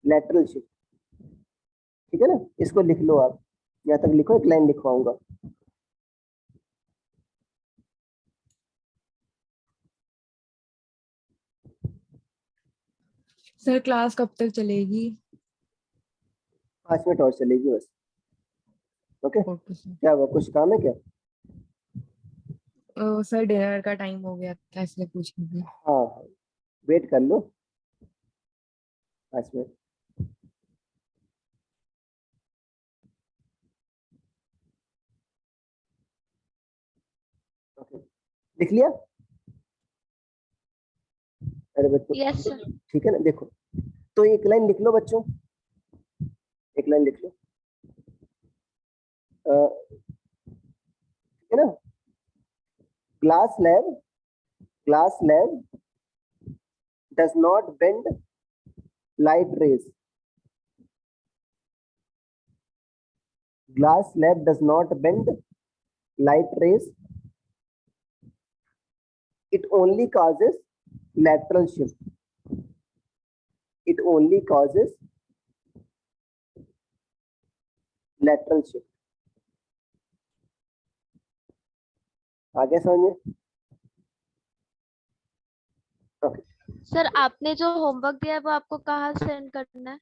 लैटरल शिफ्ट, ठीक है ना। इसको लिख लो आप, यहाँ तक लिखो, एक लाइन लिखवाऊंगा। सर क्लास कब तक चलेगी? 5 मिनट और चलेगी बस, ओके। Okay sir. क्या हुआ, कुछ काम है क्या, सर डिनर का टाइम हो गया था इसलिए पूछ रही थी। हाँ हाँ वेट कर लो 5 मिनट। ओके लिख लिया, अरे बच्चों यस सर। ठीक है ना, देखो तो एक लाइन लिख लो बच्चों, एक लाइन लिख लो, ठीक है ना। Glass lab does not bend light rays, glass slab does not bend light rays, it only causes lateral shift, it only causes lateral shift। आगे समझे, ओके। सर आपने जो होमवर्क दिया है वो आपको कहाँ सेंड करना है?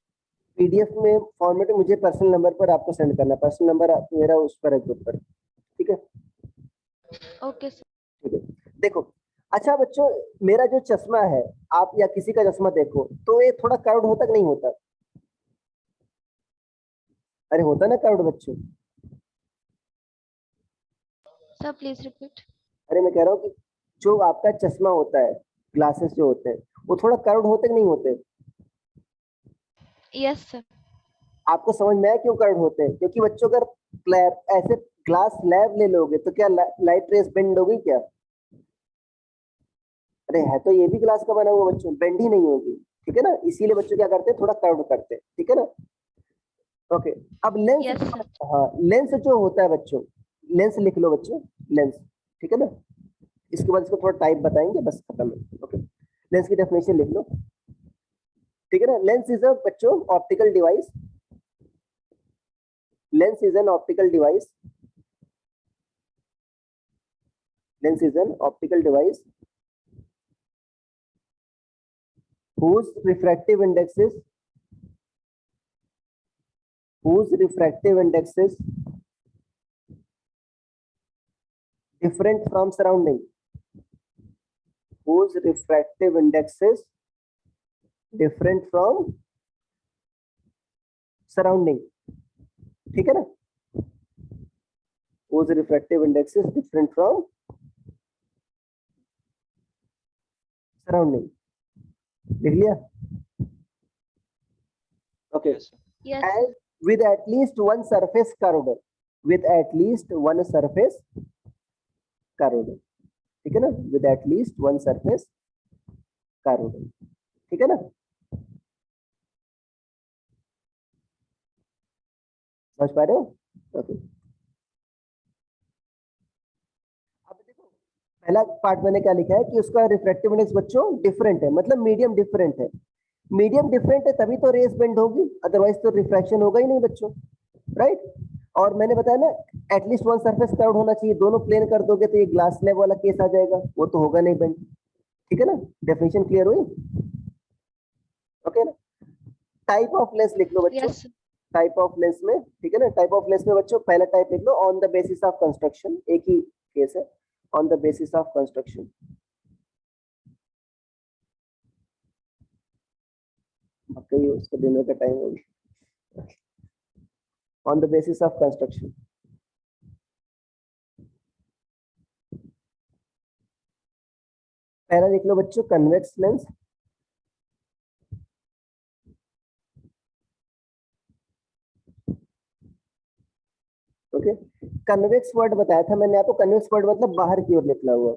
पीडीएफ में फॉर्मेट मुझे पर्सनल नंबर पर आपको सेंड करना है, पर्सनल नंबर मेरा उस पर है ग्रुप पर, ठीक है ओके सर। ठीक है। देखो अच्छा बच्चों, मेरा जो चश्मा है, आप या किसी का चश्मा देखो तो ये थोड़ा कर्व्ड होता कि नहीं होता? अरे होता ना कर्व्ड बच्चों। Sir please repeat. अरे मैं कह रहा हूँ कि जो आपका चश्मा होता है, ग्लासेस जो होते हैं, वो थोड़ा कर्व्ड होते कि नहीं होते? Yes sir. आपको समझ में आया क्यों कर्व्ड होते हैं? क्योंकि बच्चों अगर ऐसे ग्लास स्लैब ले लोगे तो क्या लाइट रेस बेंड होगी क्या? अरे है तो ये भी ग्लास का बना हुआ बच्चों, बेंड ही नहीं होगी। ठीक है ना, इसीलिए बच्चों क्या करते हैं, थोड़ा कर्व करते हैं। ठीक है ना, ओके। अब लेंस, यस सर। हाँ लेंस जो होता है बच्चों, लेंस लिख लो बच्चों, लेंस। ठीक है ना, इसके बाद इसको थोड़ा टाइप बताएंगे, बस खत्म है। ओके, लेंस की डेफिनेशन लिख लो। ठीक है ना, लेंस इज अ बच्चों optical device. Lens is an optical device. Lens is an optical device whose refractive index is whose refractive index is different from surrounding, whose refractive index is different from surrounding. ठीक है ना, whose refractive index is different from surrounding. लिख लिया? Okay. Yes, sir. Yes And with at least one surface curved, with at least one surface curved. ठीक है ना, with at least one surface curved. ठीक है ना, समझ पा रहे हो? ओके, अब देखो पहला पार्ट मैंने क्या लिखा है कि उसका रिफ्रैक्टिव इंडेक्स बच्चों डिफरेंट है, मतलब मीडियम डिफरेंट है। मीडियम डिफरेंट है तभी तो रेस बेंड होगी, अदरवाइज तो रिफ्रैक्शन होगा ही नहीं बच्चों, राइट? और मैंने बताया ना, एटलीस्ट वन सरफेस कर्व्ड होना चाहिए, दोनों प्लेन कर दोगे तो ये ग्लास स्लैब वाला केस आ जाएगा, वो तो होगा नहीं बेंड। ठीक है ना, डेफिनेशन क्लियर हुई? ओके ना, टाइप ऑफ लेंस लिख लो बच्चों, यस टाइप ऑफ लेंस में। ठीक है ना, टाइप ऑफ लेंस में बच्चों पहला टाइप लिख लो, on the basis of construction, एक ही केस है, on the basis of construction. कहीं उसको डिनर का टाइम हो गया। On the basis of construction, पहला लिख लो बच्चों convex lens. Okay, convex word बताया था मैंने आपको, कन्वेक्स वर्ड मतलब बाहर की ओर निकला हुआ।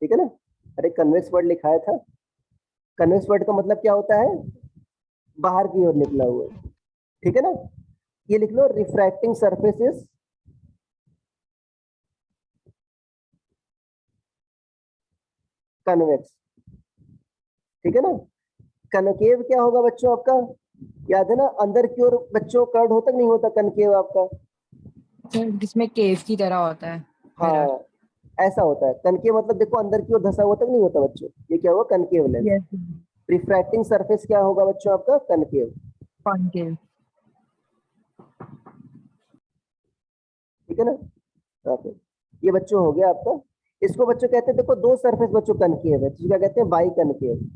ठीक है ना, अरे कन्वेक्स वर्ड लिखाया था, कन्वेक्स वर्ड का मतलब क्या होता है, बाहर की ओर निकला हुआ। ठीक है ना, ये लिख लो रिफ्रैक्टिंग सरफेसेस कन्वेक्स। ठीक है ना, कनकेव क्या होगा बच्चों आपका, याद है ना, अंदर की ओर बच्चों कर्ड होता कि नहीं होता कनकेव आपका? जिसमें केव की तरह होता है, मिरर। हाँ, ऐसा होता है कनकेव, मतलब देखो अंदर की ओर धसा हुआ तक नहीं होता बच्चों, ये क्या हुआ, concave lens. Yes, refracting surface क्या होगा बच्चों आपका, कनकेव। कॉनकेव। ठीक है ना, ओके, ये बच्चों हो गया आपका। इसको बच्चों कहते हैं, देखो दो सरफेस बच्चों कनकेव है तो क्या कहते हैं, बाई कनकेव।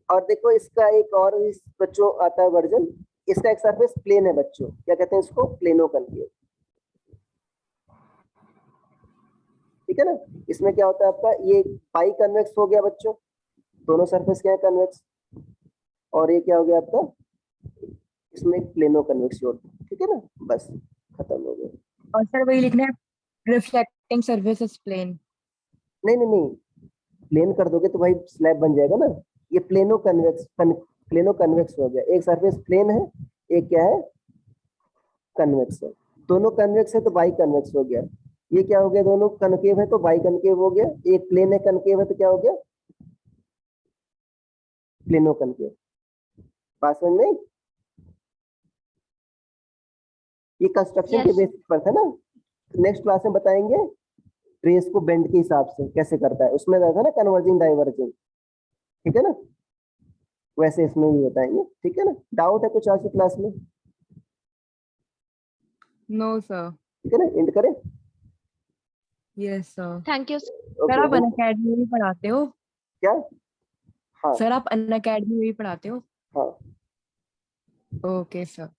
और देखो इसका एक और इस बच्चों आता है वर्जन, इसका एक सरफेस प्लेन है बच्चों, क्या कहते हैं इसको, प्लेनो कनकेव। ठीक है ना, इसमें क्या होता है आपका, ये बाई कन्वेक्स हो गया बच्चों, दोनों सरफेस क्या है, कन्वेक्स। और ये क्या हो गया आपका, इसमें एक प्लेनो कन्वेक्स होता है। ठीक है ना, बस खत्म हो गया। और सर वही लिखना है, रिफ्लेक्टिंग सरफेस इज प्लेन। नहीं नहीं नहीं, प्लेन कर दोगे तो भाई स्लैब बन जाएगा ना, ये प्लेनो कन्वेक्स, प्लेनो कन्वेक्स हो गया, एक सरफेस प्लेन है, एक क्या है, कन्वेक्स है। दोनों कन्वेक्स है तो बाई कन्वेक्स हो गया। ये क्या हो गया, दोनों कनकेव है तो बाई कनकेव हो गया, एक प्लेन है कनकेव है तो क्या हो गया, प्लेनो कनकेव। पास में ये कंस्ट्रक्शन के यस बेसिस पर था ना, नेक्स्ट क्लास में बताएंगे रेस को बेंड के हिसाब से कैसे करता है, उसमें था ना कन्वर्जिंग डाइवर्जिंग। ठीक है ना, वैसे इसमें भी बताएंगे। ठीक है ना, डाउट है कुछ आज की क्लास में? No sir. ठीक है ना, एंड करें? Yes sir. Thank you. Sir आप अनअकैडमी में भी पढ़ाते हो? क्या? हाँ सर आप अनअकैडमी में भी पढ़ाते हो? हाँ ओके सर।